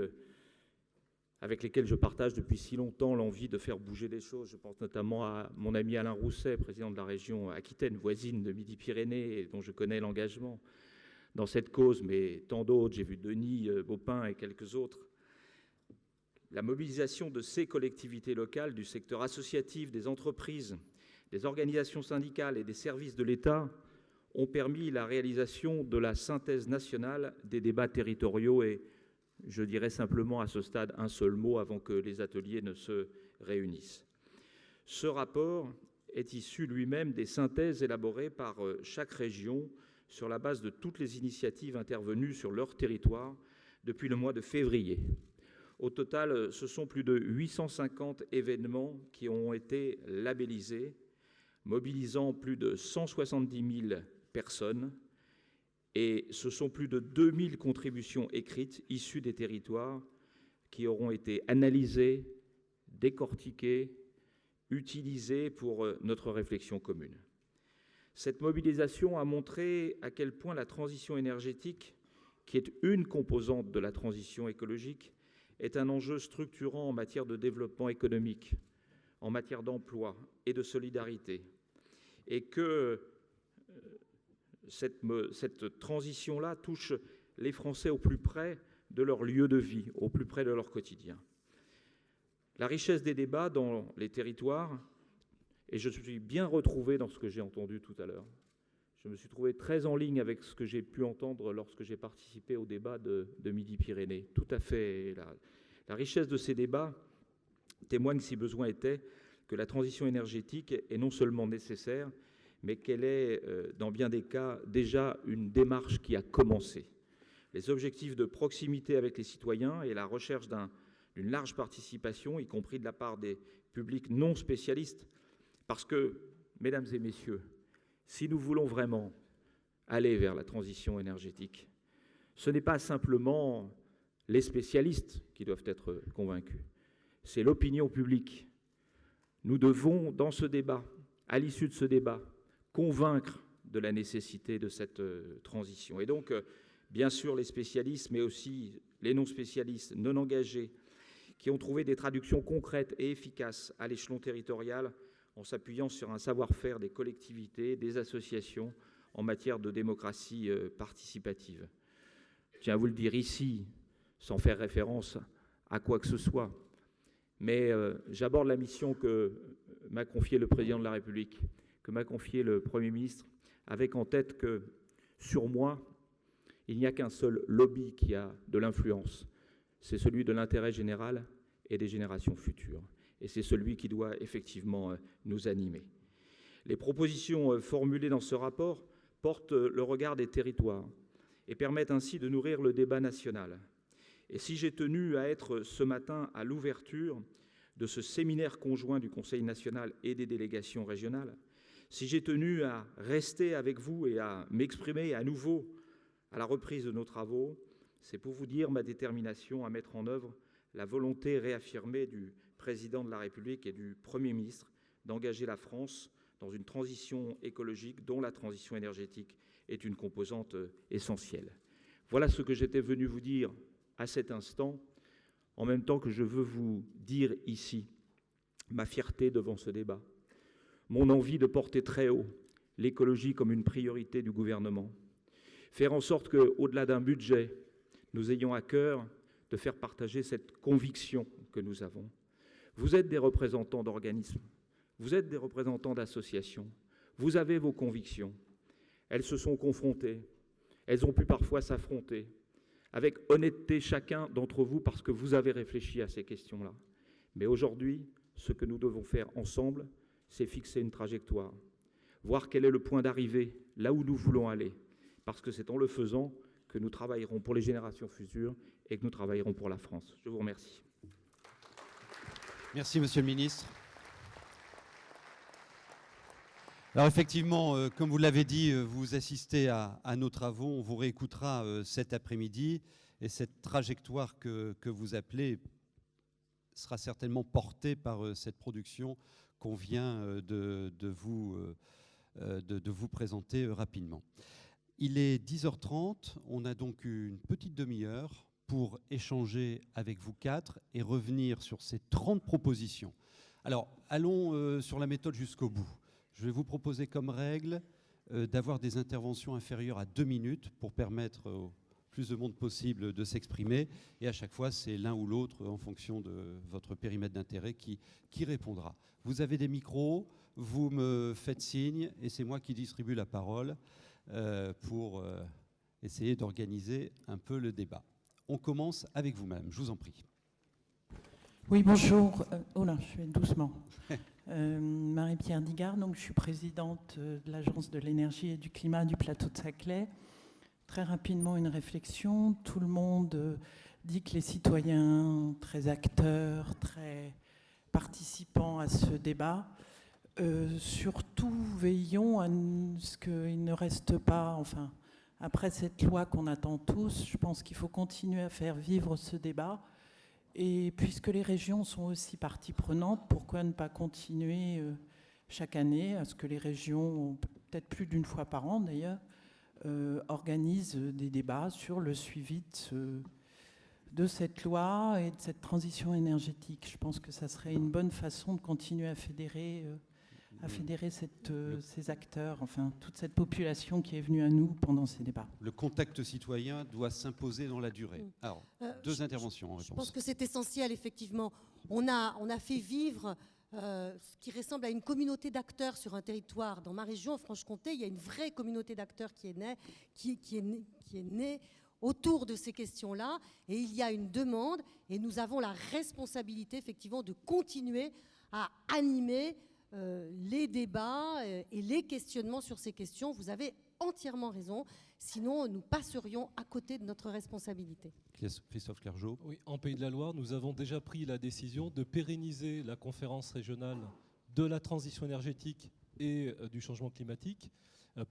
avec lesquelles je partage depuis si longtemps l'envie de faire bouger les choses. Je pense notamment à mon ami Alain Rousset, président de la région Aquitaine, voisine de Midi-Pyrénées, et dont je connais l'engagement dans cette cause, mais tant d'autres, j'ai vu Denis Baupin et quelques autres. La mobilisation de ces collectivités locales, du secteur associatif, des entreprises, des organisations syndicales et des services de l'État ont permis la réalisation de la synthèse nationale des débats territoriaux et je dirais simplement à ce stade un seul mot avant que les ateliers ne se réunissent. Ce rapport est issu lui-même des synthèses élaborées par chaque région sur la base de toutes les initiatives intervenues sur leur territoire depuis le mois de février. Au total, ce sont plus de 850 événements qui ont été labellisés, mobilisant plus de 170 000 personnes, et ce sont plus de 2000 contributions écrites issues des territoires qui auront été analysées, décortiquées, utilisées pour notre réflexion commune. Cette mobilisation a montré à quel point la transition énergétique, qui est une composante de la transition écologique, est un enjeu structurant en matière de développement économique, en matière d'emploi et de solidarité, et que cette transition-là touche les Français au plus près de leur lieu de vie, au plus près de leur quotidien. La richesse des débats dans les territoires, et je suis bien retrouvé dans ce que j'ai entendu tout à l'heure, je me suis trouvé très en ligne avec ce que j'ai pu entendre lorsque j'ai participé au débat de Midi-Pyrénées. Tout à fait. La richesse de ces débats témoigne, si besoin était, que la transition énergétique est non seulement nécessaire, mais qu'elle est, dans bien des cas, déjà une démarche qui a commencé. Les objectifs de proximité avec les citoyens et la recherche d'une large participation, y compris de la part des publics non spécialistes, parce que, mesdames et messieurs, si nous voulons vraiment aller vers la transition énergétique, ce n'est pas simplement les spécialistes qui doivent être convaincus, c'est l'opinion publique. Nous devons, dans ce débat, à l'issue de ce débat, convaincre de la nécessité de cette transition. Et donc, bien sûr, les spécialistes, mais aussi les non-spécialistes, non engagés, qui ont trouvé des traductions concrètes et efficaces à l'échelon territorial en s'appuyant sur un savoir-faire des collectivités, des associations en matière de démocratie participative. Je tiens à vous le dire ici, sans faire référence à quoi que ce soit, mais j'aborde la mission que m'a confiée le président de la République, que m'a confié le Premier ministre, avec en tête que, sur moi, il n'y a qu'un seul lobby qui a de l'influence. C'est celui de l'intérêt général et des générations futures. Et c'est celui qui doit effectivement nous animer. Les propositions formulées dans ce rapport portent le regard des territoires et permettent ainsi de nourrir le débat national. Et si j'ai tenu à être ce matin à l'ouverture de ce séminaire conjoint du Conseil national et des délégations régionales, si j'ai tenu à rester avec vous et à m'exprimer à nouveau à la reprise de nos travaux, c'est pour vous dire ma détermination à mettre en œuvre la volonté réaffirmée du président de la République et du Premier ministre d'engager la France dans une transition écologique dont la transition énergétique est une composante essentielle. Voilà ce que j'étais venu vous dire à cet instant, en même temps que je veux vous dire ici ma fierté devant ce débat, mon envie de porter très haut l'écologie comme une priorité du gouvernement. Faire en sorte qu'au-delà d'un budget, nous ayons à cœur de faire partager cette conviction que nous avons. Vous êtes des représentants d'organismes, vous êtes des représentants d'associations, vous avez vos convictions. Elles se sont confrontées, elles ont pu parfois s'affronter, avec honnêteté chacun d'entre vous, parce que vous avez réfléchi à ces questions-là. Mais aujourd'hui, ce que nous devons faire ensemble, c'est fixer une trajectoire, voir quel est le point d'arrivée, là où nous voulons aller, parce que c'est en le faisant que nous travaillerons pour les générations futures et que nous travaillerons pour la France. Je vous remercie. Merci, Monsieur le Ministre. Alors effectivement, comme vous l'avez dit, vous assistez à nos travaux. On vous réécoutera cet après-midi. Et cette trajectoire que vous appelez sera certainement portée par cette production qu'on vient de vous présenter rapidement. Il est 10h30. On a donc une petite demi-heure pour échanger avec vous quatre et revenir sur ces 30 propositions. Alors, allons sur la méthode jusqu'au bout. Je vais vous proposer comme règle d'avoir des interventions inférieures à 2 minutes pour permettre au plus de monde possible de s'exprimer. Et à chaque fois, c'est l'un ou l'autre, en fonction de votre périmètre d'intérêt, qui répondra. Vous avez des micros, vous me faites signe, et c'est moi qui distribue la parole pour essayer d'organiser un peu le débat. On commence avec vous-même, je vous en prie. Oui, bonjour. Oh là, je vais doucement. Marie-Pierre Digard, donc je suis présidente de l'Agence de l'énergie et du climat du plateau de Saclay. Très rapidement, une réflexion. Tout le monde dit que les citoyens, très acteurs, très participants à ce débat, surtout veillons à ce qu'il ne reste pas, enfin, après cette loi qu'on attend tous, je pense qu'il faut continuer à faire vivre ce débat. Et puisque les régions sont aussi partie prenante, pourquoi ne pas continuer chaque année à ce que les régions, peut-être plus d'une fois par an d'ailleurs, organisent des débats sur le suivi de cette loi et de cette transition énergétique. Je pense que ça serait une bonne façon de continuer à fédérer ces acteurs, enfin toute cette population qui est venue à nous pendant ces débats. Le contact citoyen doit s'imposer dans la durée. Alors, deux interventions en réponse. Je pense que c'est essentiel, effectivement. On a fait vivre ce qui ressemble à une communauté d'acteurs sur un territoire. Dans ma région, en Franche-Comté, il y a une vraie communauté d'acteurs qui est née autour de ces questions-là. Et il y a une demande, et nous avons la responsabilité, effectivement, de continuer à animer les débats et les questionnements sur ces questions. Vous avez entièrement raison, sinon nous passerions à côté de notre responsabilité. Christophe Clergeau. Oui, en Pays de la Loire, nous avons déjà pris la décision de pérenniser la conférence régionale de la transition énergétique et du changement climatique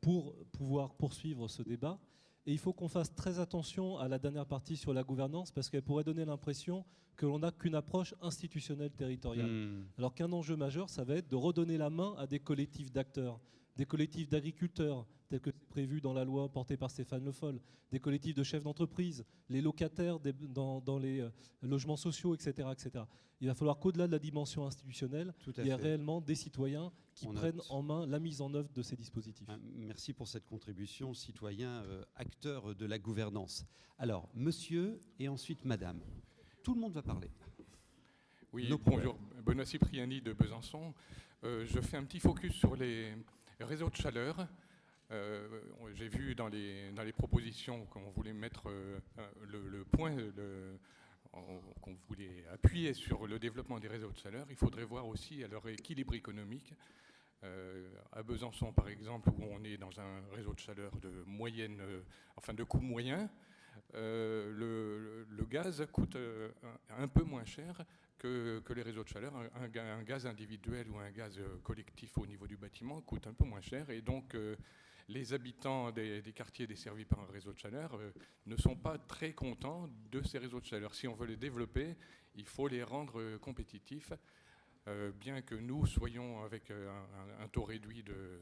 pour pouvoir poursuivre ce débat. Et il faut qu'on fasse très attention à la dernière partie sur la gouvernance, parce qu'elle pourrait donner l'impression que l'on n'a qu'une approche institutionnelle territoriale. Alors qu'un enjeu majeur, ça va être de redonner la main à des collectifs d'acteurs, des collectifs d'agriculteurs, tels que c'est prévu dans la loi portée par Stéphane Le Foll, des collectifs de chefs d'entreprise, les locataires dans les logements sociaux, etc., etc. Il va falloir qu'au-delà de la dimension institutionnelle, il y ait réellement des citoyens qui prennent en main la mise en œuvre de ces dispositifs. Merci pour cette contribution, citoyen, acteur de la gouvernance. Alors, monsieur et ensuite madame. Tout le monde va parler. Oui, bonjour. Benoît Cipriani de Besançon. Je fais un petit focus sur les réseaux de chaleur. J'ai vu dans les propositions qu'on voulait mettre le point, qu'on voulait appuyer sur le développement des réseaux de chaleur. Il faudrait voir aussi à leur équilibre économique. À Besançon, par exemple, où on est dans un réseau de chaleur de moyenne, de coût moyen, le gaz coûte un peu moins cher que les réseaux de chaleur. Un gaz individuel ou un gaz collectif au niveau du bâtiment coûte un peu moins cher, et donc les habitants des quartiers desservis par un réseau de chaleur ne sont pas très contents de ces réseaux de chaleur. Si on veut les développer, il faut les rendre compétitifs, bien que nous soyons avec un taux réduit de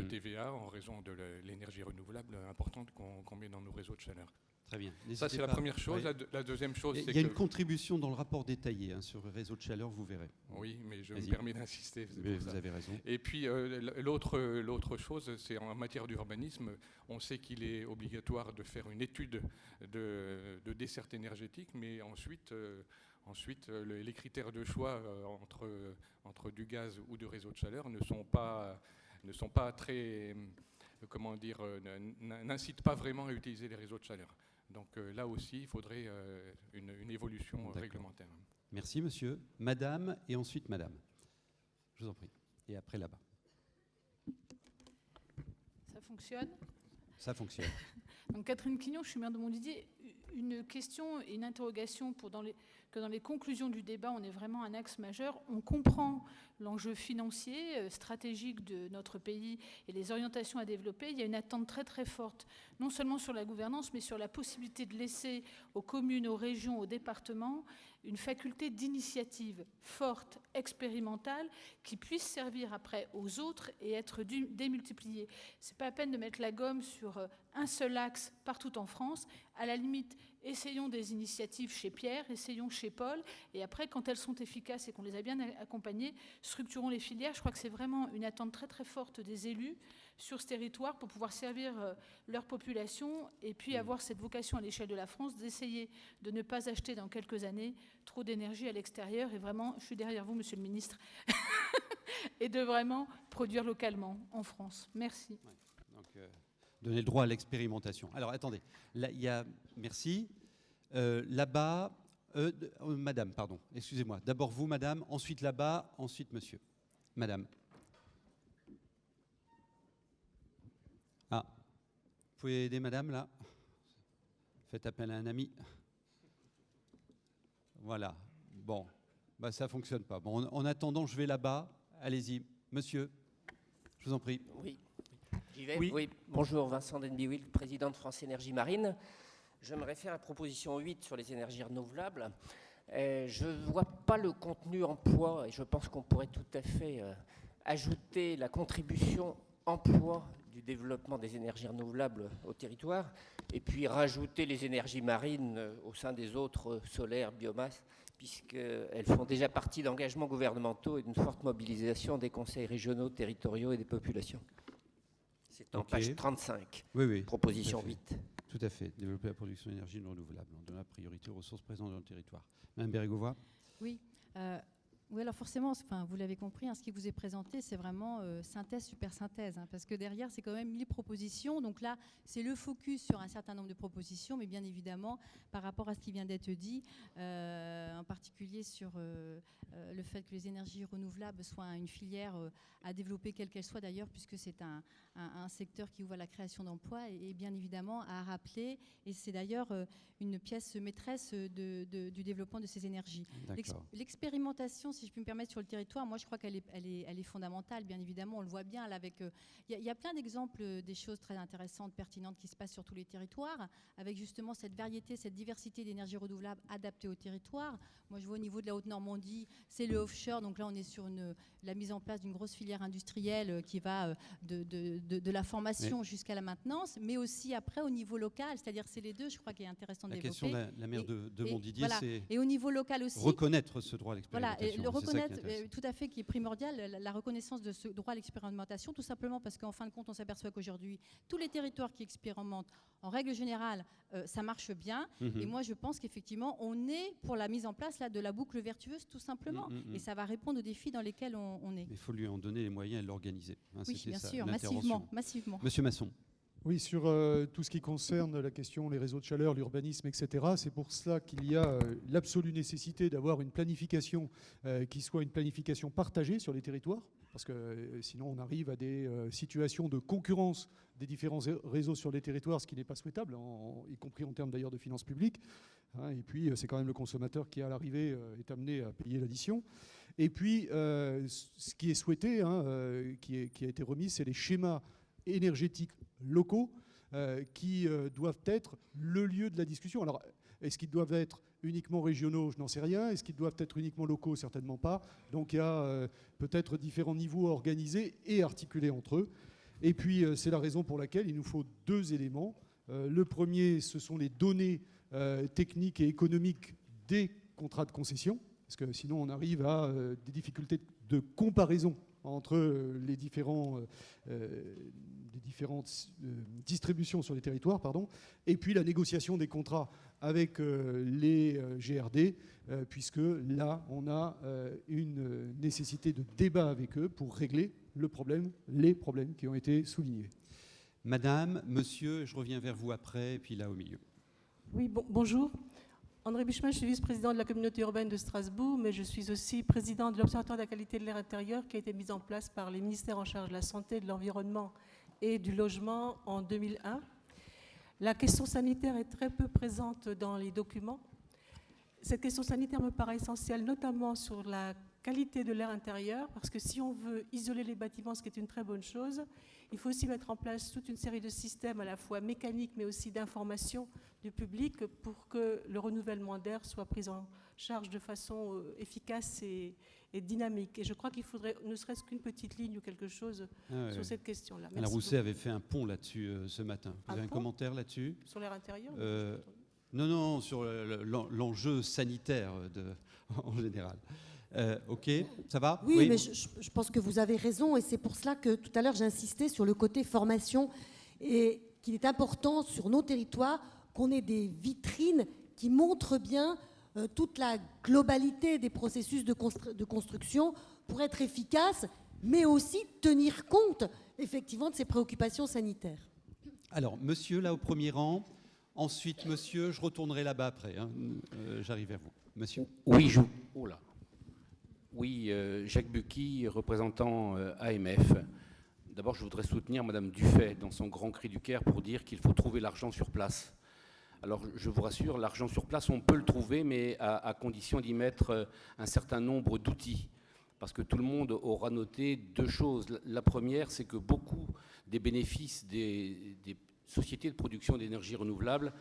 TVA en raison de l'énergie renouvelable importante qu'on met dans nos réseaux de chaleur. Très bien. Ça, c'est la première chose. Ouais. La deuxième chose, c'est qu'il y a une contribution dans le rapport détaillé sur le réseau de chaleur, vous verrez. Oui, mais je me permets d'insister. Vous avez raison. Et puis, l'autre chose, c'est en matière d'urbanisme, on sait qu'il est obligatoire de faire une étude de desserte énergétique, mais ensuite les critères de choix entre du gaz ou du réseau de chaleur ne sont pas très... comment dire, n'incitent pas vraiment à utiliser les réseaux de chaleur. Donc là aussi, il faudrait une évolution réglementaire. Merci, monsieur. Madame, et ensuite madame. Je vous en prie. Et après, là-bas. Ça fonctionne ? Ça fonctionne. Donc Catherine Quignon, je suis maire de Montdidier. Une question et une interrogation que dans les conclusions du débat, on est vraiment un axe majeur. On comprend l'enjeu financier, stratégique de notre pays et les orientations à développer. Il y a une attente très très forte, non seulement sur la gouvernance, mais sur la possibilité de laisser aux communes, aux régions, aux départements une faculté d'initiative forte, expérimentale, qui puisse servir après aux autres et être démultipliée. Ce n'est pas la peine de mettre la gomme sur un seul axe partout en France. À la limite, essayons des initiatives chez Pierre, essayons chez Paul, et après, quand elles sont efficaces et qu'on les a bien accompagnées, structurons les filières. Je crois que c'est vraiment une attente très très forte des élus sur ce territoire pour pouvoir servir leur population et puis avoir cette vocation à l'échelle de la France d'essayer de ne pas acheter dans quelques années trop d'énergie à l'extérieur. Et vraiment, je suis derrière vous, monsieur le ministre, et de vraiment produire localement en France. Merci. Ouais. Donc, donner le droit à l'expérimentation. Alors, attendez. Là, il y a... Merci. Là-bas... madame, pardon. Excusez-moi. D'abord vous, madame. Ensuite là-bas. Ensuite monsieur. Madame. Ah. Vous pouvez aider madame, là ? Faites appel à un ami. Voilà. Bon. Bah, ça ne fonctionne pas. Bon, en attendant, je vais là-bas. Allez-y. Monsieur, je vous en prie. Oui. J'y vais ? Oui. Bonjour, Vincent Denby-Wild, président de France Énergie Marine. Je me réfère à la proposition 8 sur les énergies renouvelables. Je ne vois pas le contenu emploi et je pense qu'on pourrait tout à fait ajouter la contribution emploi du développement des énergies renouvelables au territoire et puis rajouter les énergies marines au sein des autres solaires, biomasse, puisqu'elles font déjà partie d'engagements gouvernementaux et d'une forte mobilisation des conseils régionaux, territoriaux et des populations. C'est en page 35, oui, proposition 8. Tout à fait. Développer la production d'énergie renouvelable en donnant la priorité aux ressources présentes dans le territoire. Madame Bérégovoy ? Oui. Oui, alors forcément, vous l'avez compris, ce qui vous est présenté, c'est vraiment synthèse, super synthèse, parce que derrière, c'est quand même les propositions. Donc là, c'est le focus sur un certain nombre de propositions, mais bien évidemment, par rapport à ce qui vient d'être dit, en particulier sur le fait que les énergies renouvelables soient une filière à développer, quelle qu'elle soit d'ailleurs, puisque c'est un secteur qui ouvre à la création d'emplois, et bien évidemment à rappeler, et c'est d'ailleurs une pièce maîtresse du développement de ces énergies. L'expérimentation, si je puis me permettre, sur le territoire, moi je crois qu'elle est fondamentale, bien évidemment, on le voit bien. Il y a plein d'exemples des choses très intéressantes, pertinentes qui se passent sur tous les territoires, avec justement cette variété, cette diversité d'énergies renouvelables adaptées au territoire. Moi je vois au niveau de la Haute-Normandie, c'est le offshore, donc là on est sur la mise en place d'une grosse filière industrielle qui va de la formation jusqu'à la maintenance, mais aussi après au niveau local, c'est-à-dire c'est les deux, je crois qu'il est intéressant de développer. La question de la maire de Montdidier, voilà. c'est et au niveau local aussi, reconnaître ce droit à l'expérimentation. Voilà, et le reconnaître, tout à fait, qui est primordial, la reconnaissance de ce droit à l'expérimentation, tout simplement parce qu'en fin de compte, on s'aperçoit qu'aujourd'hui, tous les territoires qui expérimentent, en règle générale, ça marche bien. Et moi, je pense qu'effectivement, on est pour la mise en place là, de la boucle vertueuse, tout simplement. Et ça va répondre aux défis dans lesquels on est. Mais il faut lui en donner les moyens et l'organiser. Oui, bien sûr, massivement. Monsieur Masson. Oui, sur tout ce qui concerne la question, les réseaux de chaleur, l'urbanisme, etc., c'est pour cela qu'il y a l'absolue nécessité d'avoir une planification qui soit une planification partagée sur les territoires, parce que sinon on arrive à des situations de concurrence des différents réseaux sur les territoires, ce qui n'est pas souhaitable, y compris en termes d'ailleurs de finances publiques. Et puis c'est quand même le consommateur qui à l'arrivée est amené à payer l'addition. Et puis ce qui est souhaité, qui a été remis, c'est les schémas énergétiques locaux qui doivent être le lieu de la discussion. Alors, est-ce qu'ils doivent être uniquement régionaux? Je n'en sais rien. Est-ce qu'ils doivent être uniquement locaux? Certainement pas. Donc, il y a peut-être différents niveaux à organiser et articuler entre eux. Et puis, c'est la raison pour laquelle il nous faut deux éléments. Le premier, ce sont les données techniques et économiques des contrats de concession, parce que sinon on arrive à des difficultés de comparaison entre les différentes distributions sur les territoires, et puis la négociation des contrats avec les GRD, puisque là, on a une nécessité de débat avec eux pour régler les problèmes qui ont été soulignés. Madame, monsieur, je reviens vers vous après, et puis là au milieu. Oui, bonjour. André Buchemin, je suis vice-président de la communauté urbaine de Strasbourg, mais je suis aussi président de l'Observatoire de la qualité de l'air intérieur qui a été mis en place par les ministères en charge de la santé, de l'environnement et du logement en 2001. La question sanitaire est très peu présente dans les documents. Cette question sanitaire me paraît essentielle, notamment sur la qualité de l'air intérieur, parce que si on veut isoler les bâtiments, ce qui est une très bonne chose, il faut aussi mettre en place toute une série de systèmes à la fois mécaniques, mais aussi d'information du public pour que le renouvellement d'air soit pris en charge de façon efficace et dynamique. Et je crois qu'il faudrait ne serait-ce qu'une petite ligne ou quelque chose sur cette question-là. Alain Rousset avait fait un pont là-dessus ce matin. Vous avez un commentaire là-dessus? Sur l'air intérieur? Non, sur l'enjeu sanitaire en général. Ok, ça va? Oui, mais je pense que vous avez raison, et c'est pour cela que tout à l'heure j'ai insisté sur le côté formation, et qu'il est important sur nos territoires qu'on ait des vitrines qui montrent bien toute la globalité des processus de construction pour être efficace, mais aussi tenir compte effectivement de ces préoccupations sanitaires. Alors, monsieur, là au premier rang. Ensuite, monsieur, je retournerai là-bas après. J'arrive vers vous. Monsieur. Oui, Jacques Bucky, représentant AMF. D'abord, je voudrais soutenir Madame Dufay dans son grand cri du Caire pour dire qu'il faut trouver l'argent sur place. Alors, je vous rassure, l'argent sur place, on peut le trouver, mais à condition d'y mettre un certain nombre d'outils. Parce que tout le monde aura noté deux choses. La première, c'est que beaucoup des bénéfices des sociétés de production d'énergie renouvelable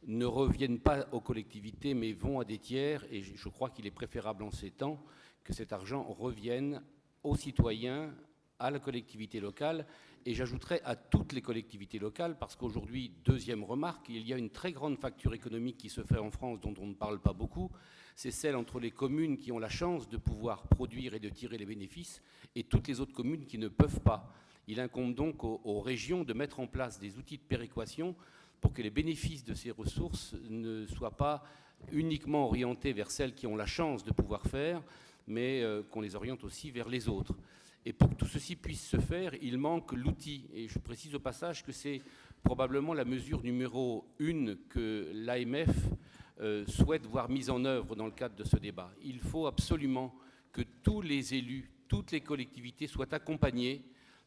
ne reviennent pas aux collectivités, mais vont à des tiers. Et je crois qu'il est préférable en ces temps que cet argent revienne aux citoyens, à la collectivité locale, et j'ajouterais à toutes les collectivités locales, parce qu'aujourd'hui, deuxième remarque, il y a une très grande facture économique qui se fait en France dont on ne parle pas beaucoup, c'est celle entre les communes qui ont la chance de pouvoir produire et de tirer les bénéfices, et toutes les autres communes qui ne peuvent pas. Il incombe donc aux régions de mettre en place des outils de péréquation pour que les bénéfices de ces ressources ne soient pas uniquement orientés vers celles qui ont la chance de pouvoir faire, mais qu'on les oriente aussi vers les autres. Et pour que tout ceci puisse se faire, il manque l'outil. Et je précise au passage que c'est probablement la mesure numéro 1 que l'AMF souhaite voir mise en œuvre dans le cadre de ce débat. Il faut absolument que tous les élus, toutes les collectivités soient accompagnés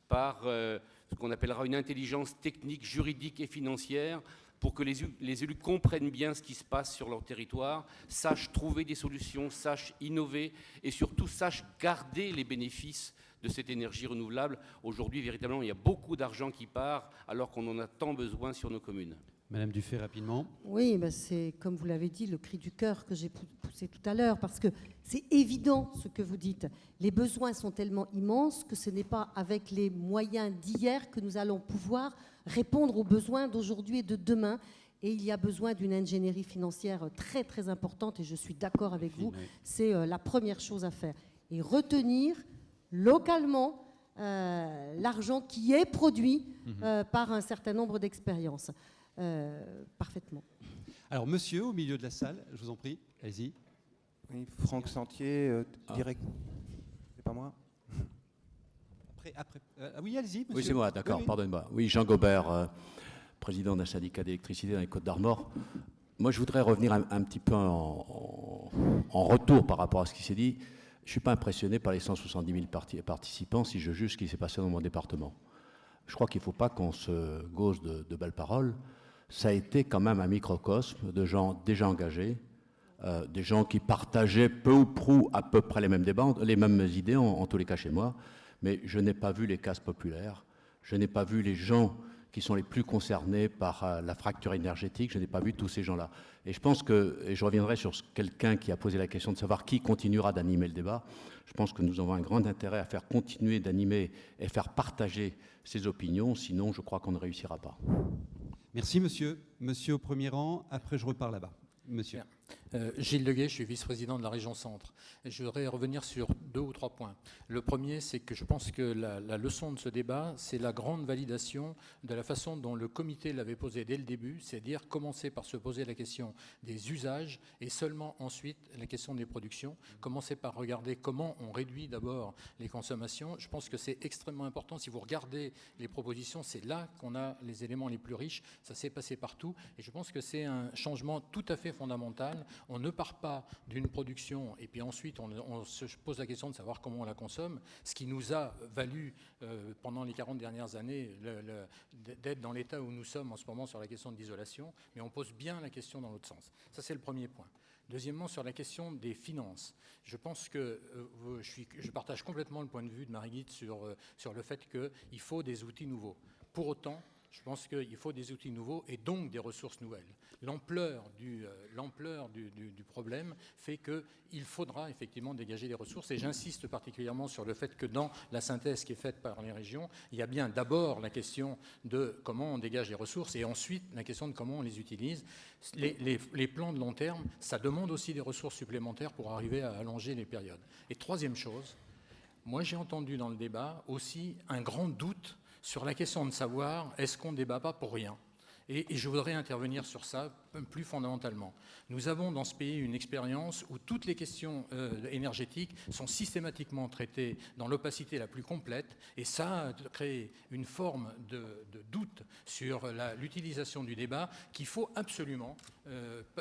par ce qu'on appellera une intelligence technique, juridique et financière, pour que les élus comprennent bien ce qui se passe sur leur territoire, sachent trouver des solutions, sachent innover et surtout sachent garder les bénéfices de cette énergie renouvelable. Aujourd'hui, véritablement, il y a beaucoup d'argent qui part alors qu'on en a tant besoin sur nos communes. Madame Dufay, rapidement. Oui, c'est comme vous l'avez dit, le cri du cœur que j'ai poussé tout à l'heure, parce que c'est évident ce que vous dites. Les besoins sont tellement immenses que ce n'est pas avec les moyens d'hier que nous allons pouvoir répondre aux besoins d'aujourd'hui et de demain. Et il y a besoin d'une ingénierie financière très très importante, et je suis d'accord avec vous, c'est la première chose à faire. Et retenir localement l'argent qui est produit par un certain nombre d'expériences. Parfaitement. Alors, monsieur, au milieu de la salle, je vous en prie, allez-y. Oui, Franck Sentier, direct. C'est pas moi? Oui, allez-y, monsieur. Oui, c'est moi, d'accord, oui. Pardonnez-moi. Oui, Jean Gobert, président d'un syndicat d'électricité dans les Côtes-d'Armor. Moi, je voudrais revenir un petit peu en retour par rapport à ce qui s'est dit. Je ne suis pas impressionné par les 170 000 participants si je juge ce qui s'est passé dans mon département. Je crois qu'il ne faut pas qu'on se gausse de belles paroles. Ça a été quand même un microcosme de gens déjà engagés, des gens qui partageaient peu ou prou à peu près les mêmes idées, en tous les cas chez moi. Mais je n'ai pas vu les classes populaires, je n'ai pas vu les gens qui sont les plus concernés par la fracture énergétique, je n'ai pas vu tous ces gens-là. Et je pense que, et je reviendrai sur quelqu'un qui a posé la question de savoir qui continuera d'animer le débat, je pense que nous avons un grand intérêt à faire continuer d'animer et faire partager ces opinions, sinon je crois qu'on ne réussira pas. Merci, monsieur. Monsieur au premier rang, après je repars là-bas. Monsieur. Gilles Leguet, je suis vice-président de la région Centre. Et je voudrais revenir sur 2 ou 3 points. Le premier, c'est que je pense que la leçon de ce débat, c'est la grande validation de la façon dont le comité l'avait posé dès le début, c'est-à-dire commencer par se poser la question des usages et seulement ensuite la question des productions. Commencer par regarder comment on réduit d'abord les consommations. Je pense que c'est extrêmement important. Si vous regardez les propositions, c'est là qu'on a les éléments les plus riches. Ça s'est passé partout. Et je pense que c'est un changement tout à fait fondamental. On ne part pas d'une production et puis ensuite on se pose la question de savoir comment on la consomme, ce qui nous a valu pendant les 40 dernières années d'être dans l'état où nous sommes en ce moment sur la question de l'isolation, mais on pose bien la question dans l'autre sens. Ça, c'est le premier point. Deuxièmement, sur la question des finances, je pense que je partage complètement le point de vue de Marie-Guide sur le fait qu'il faut des outils nouveaux. Pour autant, je pense qu'il faut des outils nouveaux et donc des ressources nouvelles. L'ampleur du problème fait qu'il faudra effectivement dégager des ressources et j'insiste particulièrement sur le fait que dans la synthèse qui est faite par les régions, il y a bien d'abord la question de comment on dégage les ressources et ensuite la question de comment on les utilise. Les plans de long terme, ça demande aussi des ressources supplémentaires pour arriver à allonger les périodes. Et troisième chose, moi j'ai entendu dans le débat aussi un grand doute sur la question de savoir est-ce qu'on ne débat pas pour rien. Et je voudrais intervenir sur ça plus fondamentalement. Nous avons dans ce pays une expérience où toutes les questions énergétiques sont systématiquement traitées dans l'opacité la plus complète et ça a créé une forme de doute sur l'utilisation du débat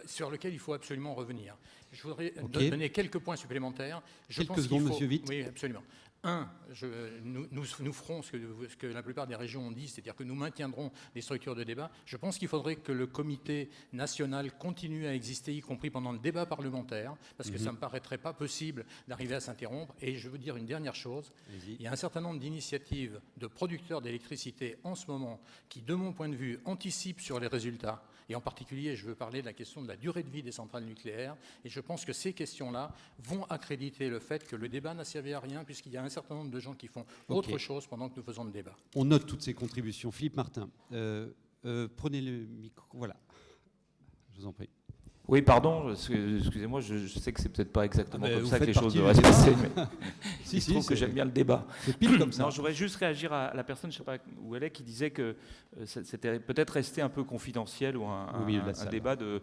sur lequel il faut absolument revenir. Je voudrais donner quelques points supplémentaires. Quelques secondes, monsieur, vite. Oui, absolument. Nous ferons ce que la plupart des régions ont dit, c'est-à-dire que nous maintiendrons des structures de débat. Je pense qu'il faudrait que le comité national continue à exister, y compris pendant le débat parlementaire, parce que ça ne me paraîtrait pas possible d'arriver à s'interrompre. Et je veux dire une dernière chose. Il y a un certain nombre d'initiatives de producteurs d'électricité en ce moment qui, de mon point de vue, anticipent sur les résultats. Et en particulier, je veux parler de la question de la durée de vie des centrales nucléaires. Et je pense que ces questions-là vont accréditer le fait que le débat n'a servi à rien, puisqu'il y a un certain nombre de gens qui font autre chose pendant que nous faisons le débat. On note toutes ces contributions. Philippe Martin, prenez le micro. Voilà, je vous en prie. Oui, pardon, excusez-moi, je sais que c'est peut-être pas exactement comme ça que les choses devraient se passer, mais si, il se trouve que j'aime bien le débat. C'est pile comme ça. Non, je voudrais juste réagir à la personne, je ne sais pas où elle est, qui disait que c'était peut-être resté un peu confidentiel ou un débat de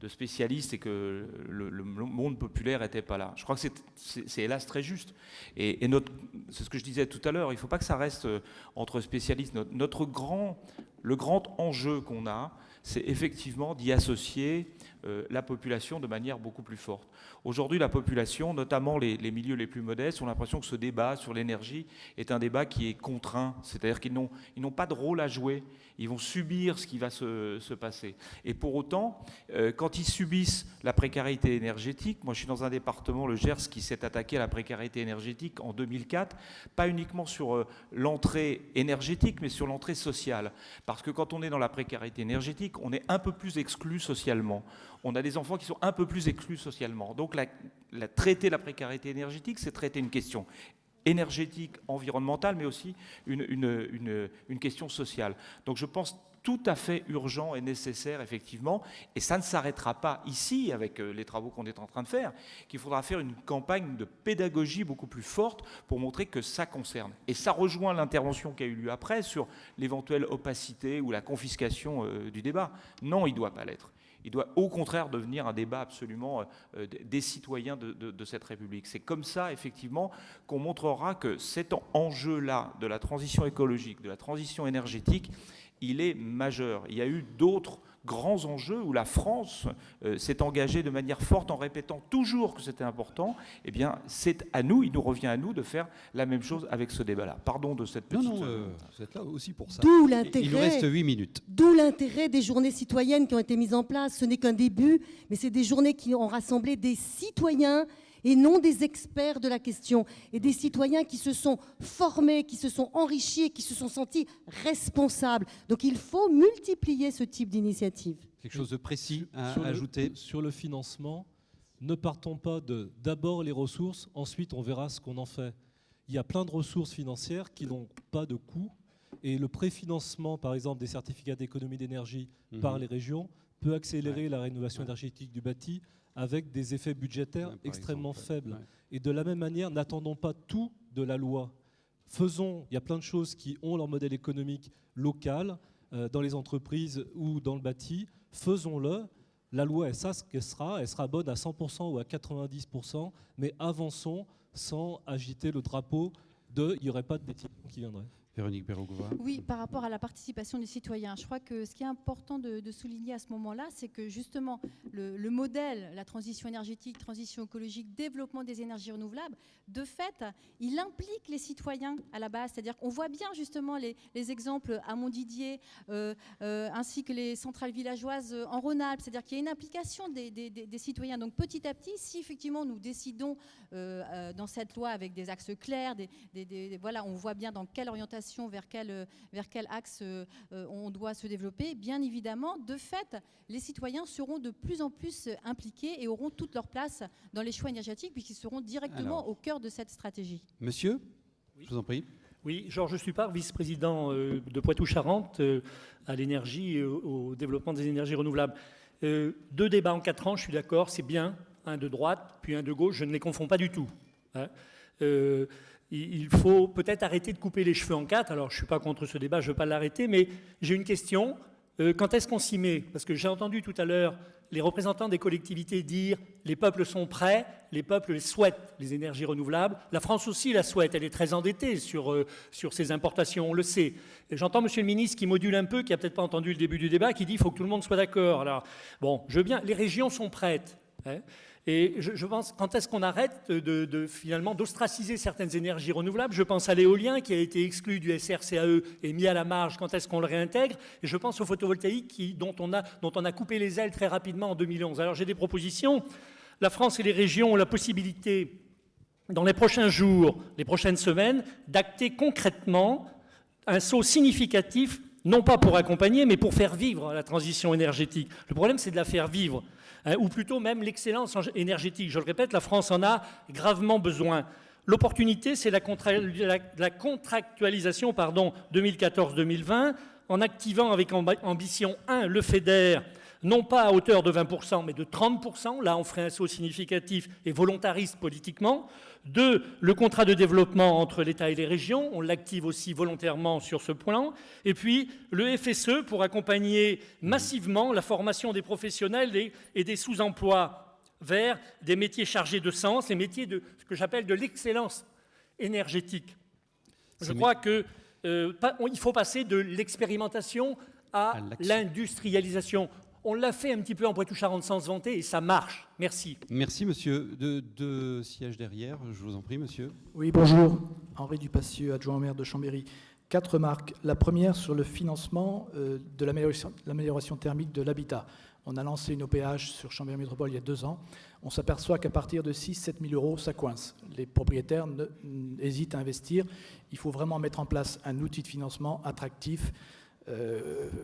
spécialistes et que le monde populaire n'était pas là. Je crois que c'est hélas très juste. Et c'est ce que je disais tout à l'heure, il ne faut pas que ça reste entre spécialistes. Le grand enjeu qu'on a, c'est effectivement d'y associer la population de manière beaucoup plus forte. Aujourd'hui, la population, notamment les milieux les plus modestes, ont l'impression que ce débat sur l'énergie est un débat qui est contraint, c'est-à-dire qu'ils n'ont pas de rôle à jouer, ils vont subir ce qui va se passer. Et pour autant, quand ils subissent la précarité énergétique, moi je suis dans un département, le Gers, qui s'est attaqué à la précarité énergétique en 2004, pas uniquement sur l'entrée énergétique, mais sur l'entrée sociale. Parce que quand on est dans la précarité énergétique, on est un peu plus exclu socialement. On a des enfants qui sont un peu plus exclus socialement. Donc traiter la précarité énergétique, c'est traiter une question énergétique, environnementale, mais aussi une question sociale. Donc je pense tout à fait urgent et nécessaire, effectivement, et ça ne s'arrêtera pas ici avec les travaux qu'on est en train de faire, qu'il faudra faire une campagne de pédagogie beaucoup plus forte pour montrer que ça concerne. Et ça rejoint l'intervention qui a eu lieu après sur l'éventuelle opacité ou la confiscation du débat. Non, il ne doit pas l'être. Il doit au contraire devenir un débat absolument des citoyens de cette République. C'est comme ça, effectivement, qu'on montrera que cet enjeu-là de la transition écologique, de la transition énergétique, il est majeur. Il y a eu d'autres grands enjeux où la France s'est engagée de manière forte en répétant toujours que c'était important. Eh bien, c'est à nous, il nous revient à nous de faire la même chose avec ce débat-là. Pardon de cette petite... vous êtes là aussi pour ça. D'où l'intérêt. Il nous reste 8 minutes. D'où l'intérêt des journées citoyennes qui ont été mises en place. Ce n'est qu'un début, mais c'est des journées qui ont rassemblé des citoyens et non des experts de la question, et des citoyens qui se sont formés, qui se sont enrichis, qui se sont sentis responsables. Donc il faut multiplier ce type d'initiative. Quelque chose de précis à ajouter sur le financement, ne partons pas d'abord les ressources, ensuite on verra ce qu'on en fait. Il y a plein de ressources financières qui n'ont pas de coût Et le préfinancement, par exemple, des certificats d'économie d'énergie par les régions peut accélérer la rénovation énergétique du bâti avec des effets budgétaires extrêmement faibles. Et de la même manière, n'attendons pas tout de la loi. Il y a plein de choses qui ont leur modèle économique local, dans les entreprises ou dans le bâti. Faisons-le. La loi, elle sera bonne à 100% ou à 90%, mais avançons sans agiter le drapeau il n'y aurait pas de décision qui viendrait. Véronique Berrogova. Oui, par rapport à la participation des citoyens, je crois que ce qui est important de souligner à ce moment-là, c'est que justement le modèle, la transition énergétique, transition écologique, développement des énergies renouvelables, de fait, il implique les citoyens à la base. C'est-à-dire qu'on voit bien justement les exemples à Montdidier, ainsi que les centrales villageoises en Rhône-Alpes. C'est-à-dire qu'il y a une implication des citoyens. Donc petit à petit, si effectivement nous décidons dans cette loi avec des axes clairs, voilà, on voit bien dans quelle orientation, vers quel axe on doit se développer, bien évidemment, de fait, les citoyens seront de plus en plus impliqués et auront toute leur place dans les choix énergétiques puisqu'ils seront directement au cœur de cette stratégie. Monsieur, je vous en prie. Oui, Georges Supard, vice-président de Poitou-Charentes à l'énergie et au développement des énergies renouvelables. 2 débats en 4 ans, je suis d'accord, c'est bien. Un de droite, puis un de gauche, je ne les confonds pas du tout. Hein. Il faut peut-être arrêter de couper les cheveux en 4. Alors, je ne suis pas contre ce débat, je ne veux pas l'arrêter, mais j'ai une question. Quand est-ce qu'on s'y met? Parce que j'ai entendu tout à l'heure les représentants des collectivités dire « les peuples sont prêts, les peuples souhaitent les énergies renouvelables ». La France aussi la souhaite, elle est très endettée sur ses importations, on le sait. Et j'entends monsieur le ministre qui module un peu, qui n'a peut-être pas entendu le début du débat, qui dit « il faut que tout le monde soit d'accord ». Alors, bon, je veux bien, les régions sont prêtes. Hein. Et je pense, quand est-ce qu'on arrête finalement d'ostraciser certaines énergies renouvelables? Je pense à l'éolien qui a été exclu du SRCAE et mis à la marge. Quand est-ce qu'on le réintègre? Et je pense au photovoltaïque dont on a coupé les ailes très rapidement en 2011. Alors j'ai des propositions. La France et les régions ont la possibilité, dans les prochains jours, les prochaines semaines, d'acter concrètement un saut significatif, non pas pour accompagner, mais pour faire vivre la transition énergétique. Le problème, c'est de la faire vivre. Ou plutôt même l'excellence énergétique. Je le répète, la France en a gravement besoin. L'opportunité, c'est la contractualisation 2014-2020, en activant avec ambition 1 le FEDER, non pas à hauteur de 20%, mais de 30%. Là, on ferait un saut significatif et volontariste politiquement. 2, le contrat de développement entre l'État et les régions. On l'active aussi volontairement sur ce plan. Et puis, le FSE pour accompagner massivement la formation des professionnels et des sous-emplois vers des métiers chargés de sens, les métiers de ce que j'appelle de l'excellence énergétique. Je crois qu'il faut passer de l'expérimentation à l'industrialisation. On l'a fait un petit peu en Poitou-Charentes sans se vanter et ça marche. Merci. Merci, monsieur. Deux sièges derrière, je vous en prie, monsieur. Oui, bonjour. Henri Dupassieux, adjoint au maire de Chambéry. 4 remarques. La première sur le financement de l'amélioration thermique de l'habitat. On a lancé une OPH sur Chambéry Métropole il y a 2 ans. On s'aperçoit qu'à partir de 6 000 à 7 000 euros, ça coince. Les propriétaires hésitent à investir. Il faut vraiment mettre en place un outil de financement attractif,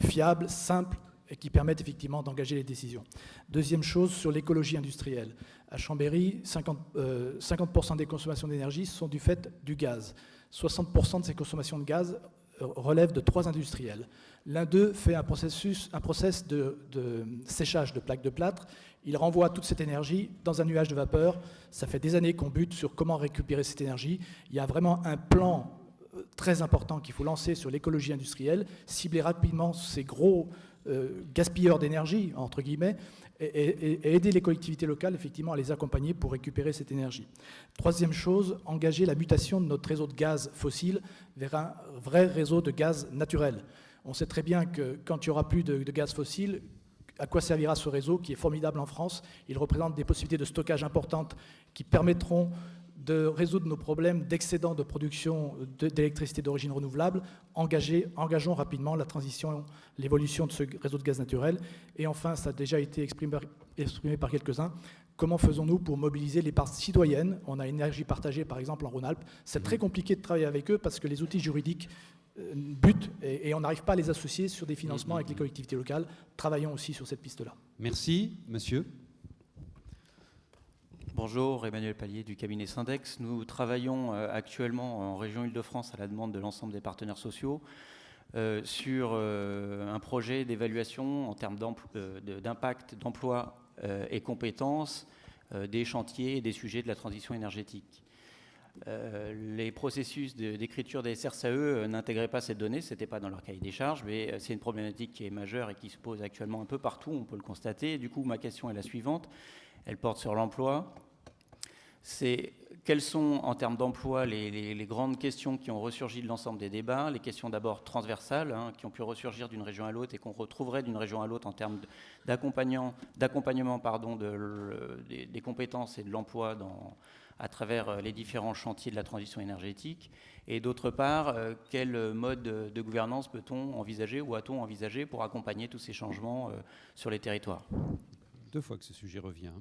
fiable, simple, et qui permettent effectivement d'engager les décisions. Deuxième chose, sur l'écologie industrielle. À Chambéry, 50% des consommations d'énergie sont du fait du gaz. 60% de ces consommations de gaz relèvent de 3 industriels. L'un d'eux fait un process de séchage de plaques de plâtre. Il renvoie toute cette énergie dans un nuage de vapeur. Ça fait des années qu'on bute sur comment récupérer cette énergie. Il y a vraiment un plan très important qu'il faut lancer sur l'écologie industrielle, cibler rapidement ces gros gaspilleurs d'énergie, entre guillemets, et aider les collectivités locales, effectivement, à les accompagner pour récupérer cette énergie. Troisième chose, engager la mutation de notre réseau de gaz fossile vers un vrai réseau de gaz naturel. On sait très bien que quand il n'y aura plus de gaz fossile, à quoi servira ce réseau qui est formidable en France? Il représente des possibilités de stockage importantes qui permettront de résoudre nos problèmes d'excédent de production d'électricité d'origine renouvelable. Engageons rapidement la transition, l'évolution de ce réseau de gaz naturel. Et enfin, ça a déjà été exprimé par quelques-uns, comment faisons-nous pour mobiliser les parts citoyennes? On a Énergie Partagée, par exemple, en Rhône-Alpes. C'est très compliqué de travailler avec eux parce que les outils juridiques butent et on n'arrive pas à les associer sur des financements avec les collectivités locales. Travaillons aussi sur cette piste-là. Merci, monsieur. Bonjour, Emmanuel Pallier du cabinet Syndex. Nous travaillons actuellement en région Île-de-France à la demande de l'ensemble des partenaires sociaux sur un projet d'évaluation en termes d'impact, d'emploi et compétences des chantiers et des sujets de la transition énergétique. Les processus d'écriture des SRSAE n'intégraient pas cette donnée, ce n'était pas dans leur cahier des charges, mais c'est une problématique qui est majeure et qui se pose actuellement un peu partout, on peut le constater. Et du coup, ma question est la suivante, elle porte sur l'emploi. C'est quelles sont, en termes d'emploi, les grandes questions qui ont ressurgi de l'ensemble des débats, les questions d'abord transversales, qui ont pu ressurgir d'une région à l'autre et qu'on retrouverait d'une région à l'autre en termes d'accompagnement des compétences et de l'emploi à travers les différents chantiers de la transition énergétique. Et d'autre part, quel mode de gouvernance peut-on envisager ou a-t-on envisagé pour accompagner tous ces changements sur les territoires ? 2 fois que ce sujet revient.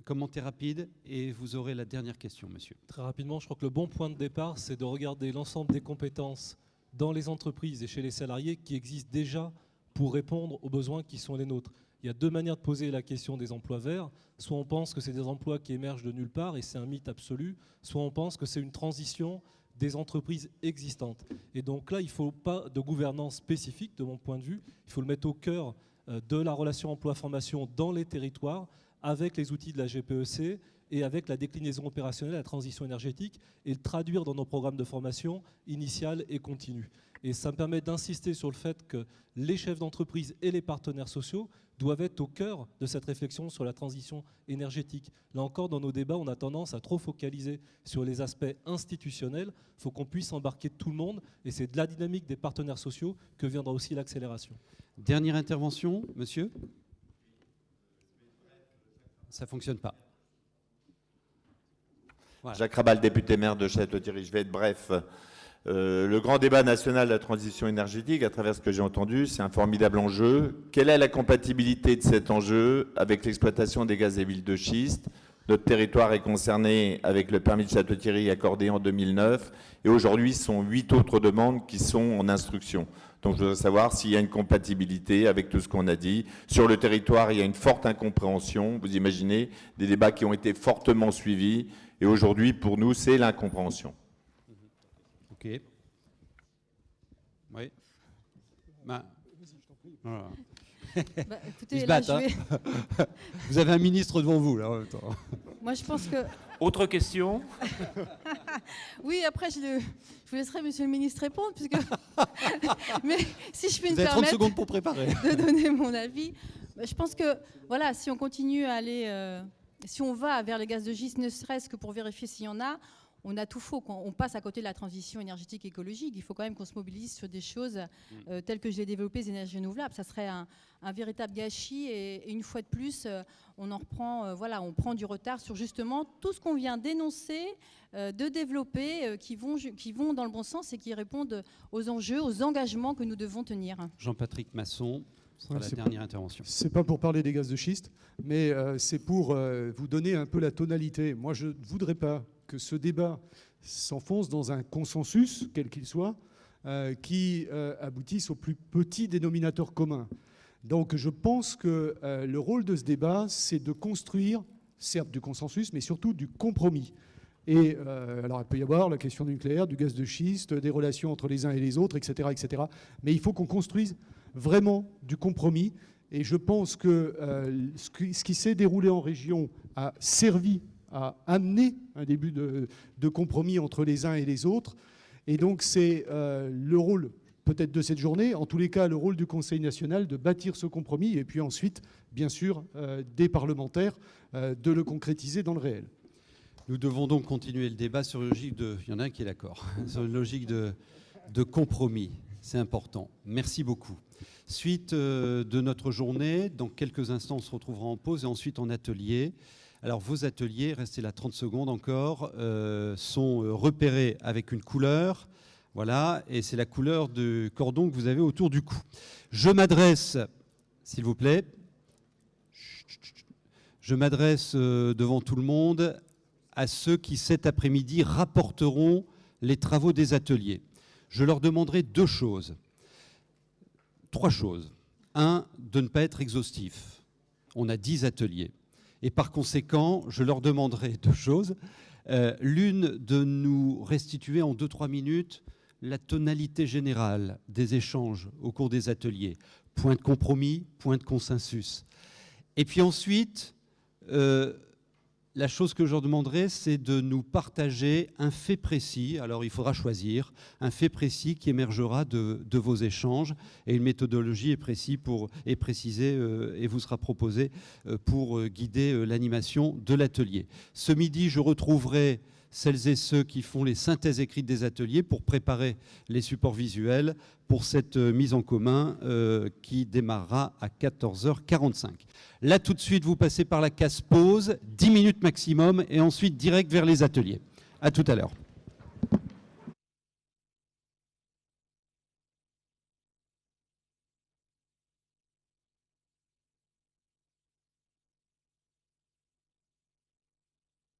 Commentaire rapide et vous aurez la dernière question, monsieur. Très rapidement, je crois que le bon point de départ, c'est de regarder l'ensemble des compétences dans les entreprises et chez les salariés qui existent déjà pour répondre aux besoins qui sont les nôtres. Il y a 2 manières de poser la question des emplois verts. Soit on pense que c'est des emplois qui émergent de nulle part et c'est un mythe absolu, soit on pense que c'est une transition des entreprises existantes. Et donc là, il ne faut pas de gouvernance spécifique, de mon point de vue. Il faut le mettre au cœur de la relation emploi-formation dans les territoires avec les outils de la GPEC et avec la déclinaison opérationnelle, la transition énergétique, et le traduire dans nos programmes de formation initiale et continue. Et ça me permet d'insister sur le fait que les chefs d'entreprise et les partenaires sociaux doivent être au cœur de cette réflexion sur la transition énergétique. Là encore, dans nos débats, on a tendance à trop focaliser sur les aspects institutionnels. Il faut qu'on puisse embarquer tout le monde, et c'est de la dynamique des partenaires sociaux que viendra aussi l'accélération. Dernière intervention, monsieur. Ça ne fonctionne pas. Voilà. Jacques Rabal, député maire de Château-Thierry. Je vais être bref. Le grand débat national de la transition énergétique, à travers ce que j'ai entendu, c'est un formidable enjeu. Quelle est la compatibilité de cet enjeu avec l'exploitation des gaz et huiles de schiste ? Notre territoire est concerné avec le permis de Château-Thierry accordé en 2009 et aujourd'hui, ce sont 8 autres demandes qui sont en instruction. Donc je voudrais savoir s'il y a une compatibilité avec tout ce qu'on a dit. Sur le territoire, il y a une forte incompréhension. Vous imaginez des débats qui ont été fortement suivis et aujourd'hui, pour nous, c'est l'incompréhension. Ok. Oui. Voilà. Écoutez, ils se là, battent, hein. Vous avez un ministre devant vous, là, en même temps. Moi, je pense que... Autre question. Oui, après, je vous laisserai, monsieur le ministre, répondre, puisque... Mais si je puis me permettre 30 secondes pour préparer. De donner mon avis, je pense que, voilà, si on continue à aller... si on va vers les gaz de schiste, ne serait-ce que pour vérifier s'il y en a, on a tout faux. Quand on passe à côté de la transition énergétique écologique, il faut quand même qu'on se mobilise sur des choses telles que je l'ai développé, les énergies renouvelables. Ça serait un véritable gâchis et une fois de plus, on en reprend, on prend du retard sur justement tout ce qu'on vient d'énoncer, de développer, qui vont dans le bon sens et qui répondent aux enjeux, aux engagements que nous devons tenir. Jean-Patrick Masson. La dernière intervention. Ce n'est pas pour parler des gaz de schiste, mais c'est pour vous donner un peu la tonalité. Moi, je ne voudrais pas que ce débat s'enfonce dans un consensus, quel qu'il soit, qui aboutisse au plus petit dénominateur commun. Donc je pense que le rôle de ce débat, c'est de construire, certes du consensus, mais surtout du compromis. Et alors il peut y avoir la question du nucléaire, du gaz de schiste, des relations entre les uns et les autres, etc. etc. Mais il faut qu'on construise vraiment du compromis. Et je pense que ce qui s'est déroulé en région a servi à amener un début de compromis entre les uns et les autres. Et donc c'est le rôle peut-être de cette journée, en tous les cas le rôle du Conseil national de bâtir ce compromis et puis ensuite, bien sûr, des parlementaires de le concrétiser dans le réel. Nous devons donc continuer le débat sur une logique de... Il y en a un qui est d'accord. Sur une logique de compromis. C'est important. Merci beaucoup. Suite de notre journée. Dans quelques instants, on se retrouvera en pause et ensuite en atelier. Alors, vos ateliers, restez là 30 secondes encore, sont repérés avec une couleur. Voilà, et c'est la couleur du cordon que vous avez autour du cou. Je m'adresse, s'il vous plaît, je m'adresse devant tout le monde à ceux qui, cet après-midi, rapporteront les travaux des ateliers. Je leur demanderai 2 choses, 3 choses. 1, de ne pas être exhaustif. On a 10 ateliers. Et par conséquent, je leur demanderai 2 choses. L'une, de nous restituer en 2-3 minutes la tonalité générale des échanges au cours des ateliers. Point de compromis, point de consensus. Et puis ensuite, la chose que je leur demanderai, c'est de nous partager un fait précis. Alors, il faudra choisir un fait précis qui émergera de vos échanges. Et une méthodologie est précisée et vous sera proposée pour guider l'animation de l'atelier. Ce midi, je retrouverai celles et ceux qui font les synthèses écrites des ateliers pour préparer les supports visuels pour cette mise en commun qui démarrera à 14h45. Là, tout de suite, vous passez par la case pause, 10 minutes maximum, et ensuite direct vers les ateliers. À tout à l'heure.